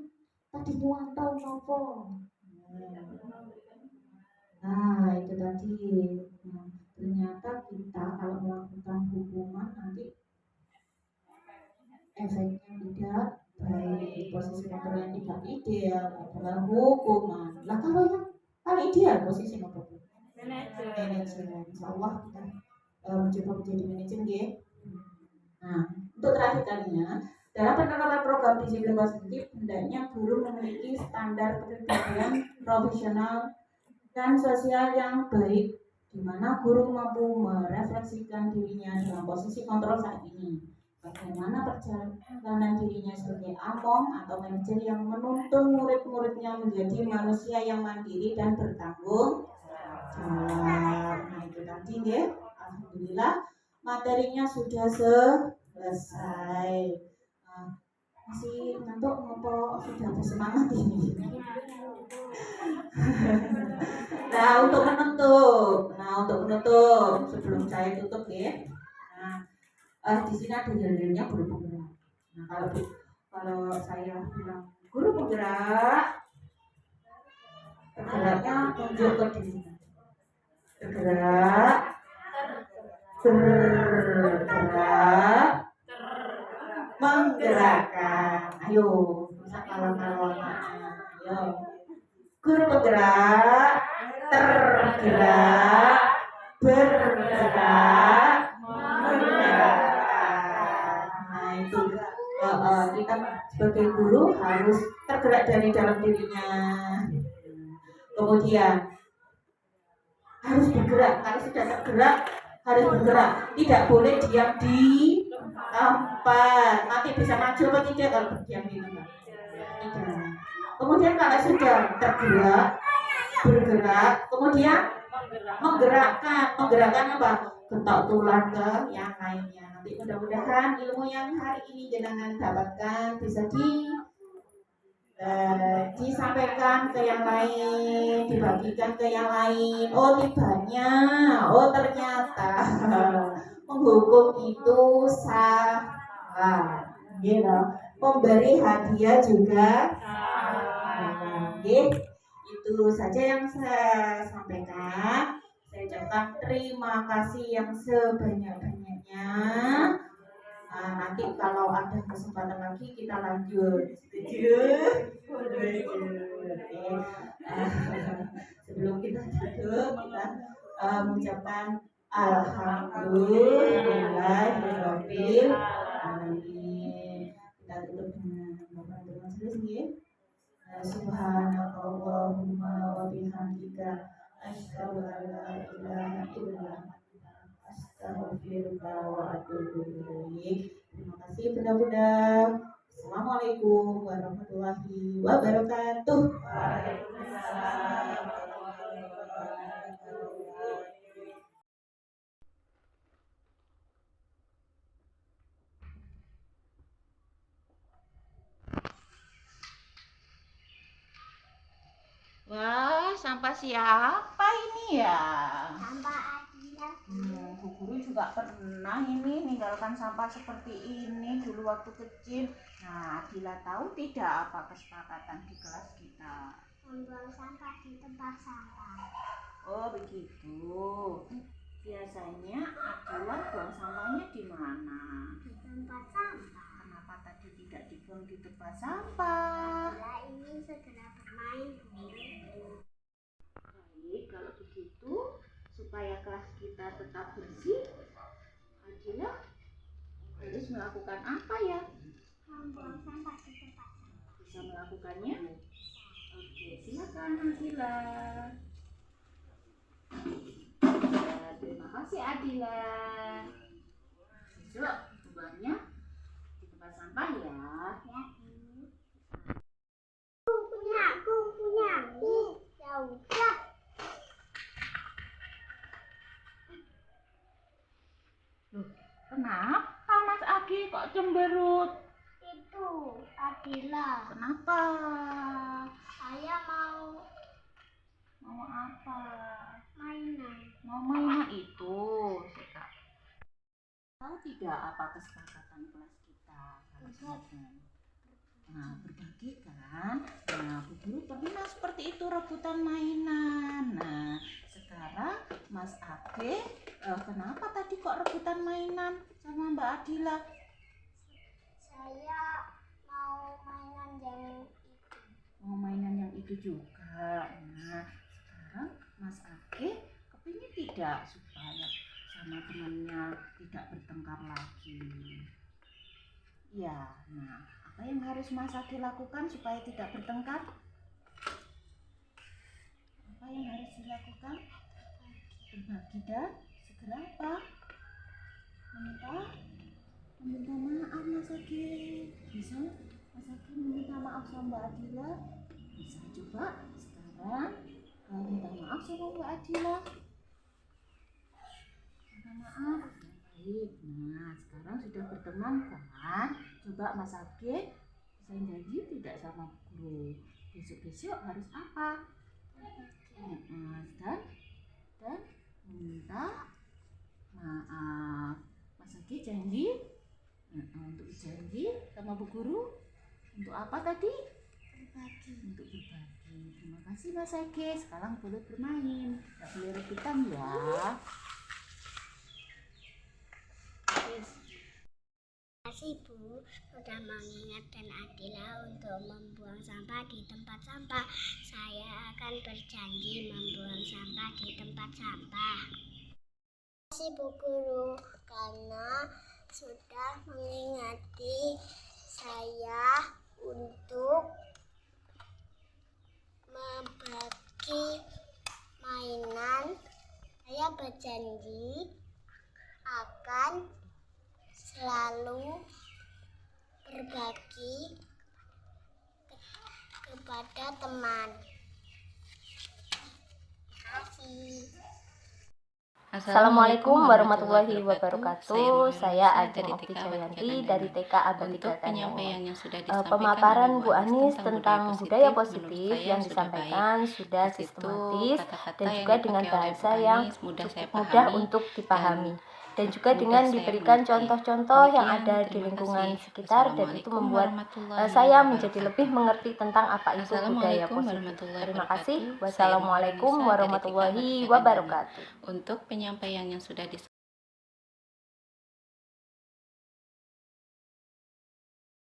tadi nyuantau nopo. Nah, itu tadi. Nah, ternyata kita kalau melakukan hukuman nanti efeknya tidak baik, posisi kontrol yang tidak ideal adalah hukuman. Lah kalau yang paling ideal posisi apa? Manajemen. Insya Allah kita mencoba menjadi manajemen ya. Nah, untuk terakhir kalinya dalam penerapan program disiplin positif hendaknya guru memiliki standar kepribadian profesional dan sosial yang baik, di mana guru mampu merefleksikan dirinya dalam posisi kontrol saat ini. Bagaimana perjalanan dirinya sebagai among atau manajer yang menuntun murid-muridnya menjadi manusia yang mandiri dan bertanggung jawab. Nah itu tadi ya, alhamdulillah materinya sudah selesai. Nah, masih ngantuk ngopo sudah bersemangat ini. Nah untuk menutup sebelum saya tutup ya. Nah di sini ada dalilnya guru penggerak. Nah kalau saya bilang guru penggerak, bergeraknya tunjuk ke diri. Bergerak, menggerakkan. Ayo, bisa kalau ayo. Guru bergerak, tergerak, bergerak, menggerakkan. Nah itu kita sebagai guru harus tergerak dari dalam dirinya. Kemudian harus bergerak. Kalau sudah tergerak harus bergerak. Tidak boleh diam di tempat. Nanti bisa maju atau tidak kalau berdiam di tempat? Tidak. Kemudian kalau sudah tergerak, bergerak, kemudian menggerakkan apa? Ketok tulang ke yang lainnya. Nanti mudah-mudahan ilmu yang hari ini jenengan dapatkan bisa disampaikan ke yang lain, dibagikan ke yang lain. Oh tibanya, oh ternyata menghukum itu salah, gitu. Memberi hadiah juga salah. Itu saja yang saya sampaikan. Saya ucapkan terima kasih yang sebanyak-banyaknya. Nanti kalau ada kesempatan lagi kita lanjut. Setuju? Sebelum kita tutup, kita mengucapkan alhamdulillahirabbil alamin. Kita tutup dengan doa sedikit. Subhanallahumma wa bihamdika asyhadu an la ilaha illa anta astaghfiruka wa atubu ilaik. Terima kasih benar-benar. Assalamualaikum warahmatullahi wabarakatuh. Waalaikumsalam warahmatullahi wabarakatuh. Wah, sampah siapa ini ya? Sampah Adila. Bu guru juga pernah ini meninggalkan sampah seperti ini dulu waktu kecil. Nah, Adila tahu tidak apa kesepakatan di kelas kita? Membuang sampah di tempat sampah. Oh, begitu. Biasanya Adila buang sampahnya di mana? Di tempat sampah. Kenapa tadi tidak dibuang di tempat sampah? Adila ingin segera bermain. Baik, kalau begitu supaya kelas kita tetap bersih, Adila harus melakukan apa ya? Membuang sampah di tempat sampah. Bisa melakukannya? Oke, silakan Adila. Terima kasih Adila. besok buangnya di tempat sampah ya. Aku punya. Ya udah. Kenapa Mas Agi kok cemberut? Itu Adila. Kenapa? Saya mau Apa? mainan. Mau mainan itu, Seka. Tahu tidak apa kesepakatan kelas kita? Nah, berbagi kan? Nah, Bu Guru pernah seperti itu rebutan mainan. Nah, sekarang Mas Age, kenapa tadi kok rebutan mainan sama Mbak Adila? Saya mau mainan yang itu. Mau mainan yang itu juga. Nah, sekarang Mas Age kepingin tidak supaya sama temannya tidak bertengkar lagi. Ya, nah apa yang harus Mas Age lakukan supaya tidak bertengkar? Apa yang harus dilakukan? Berbagi dan segera apa? Meminta maaf Mas Age. Bisa Mas Age meminta maaf sama Mbak Adila? Bisa coba sekarang minta maaf sama Mbak Adila. Minta maaf. Baik. Nah, sekarang sudah berteman kan? Coba Mas Age bisa janji tidak sama guru. Besok-besok harus apa? Dan minta maaf. Mas Age janji untuk janji sama Bu Guru untuk apa tadi? Berbagi. Untuk berbagi. Terima kasih Mas Age. Sekarang boleh bermain. Tidak boleh rebutan ya. Terima kasih Bu sudah mengingatkan Adila untuk membuang sampah di tempat sampah. Saya akan berjanji membuang sampah di tempat sampah. Terima kasih Bu Guru karena sudah mengingati saya untuk membagi mainan. Saya berjanji akan selalu berbagi kepada teman. Terima kasih. Assalamualaikum warahmatullahi wabarakatuh. Saya Ajeng Okti Jayanti dari TK Abadi Untuk penyampaian yang sudah disampaikan Pemaparan oleh Bu Anis tentang budaya menurut positif saya yang sudah disampaikan sudah Di situ sistematis kata-kata dan yang juga dipakai dengan oleh bahasa Bu yang Anis mudah saya mudah pahami untuk dipahami dan juga mudah dengan saya diberikan mengerti. contoh-contoh yang Demikian, ada di terima lingkungan kasih. sekitar dan itu Wassalamualaikum membuat warahmatullahi saya menjadi wabarakatuh. lebih mengerti tentang apa itu budaya Assalamualaikum positif. warahmatullahi Terima kasih. wabarakatuh. Saya Wassalamualaikum Nurhanisa dari TK warahmatullahi Abadi Jayanti. wabarakatuh. Untuk penyampaian yang sudah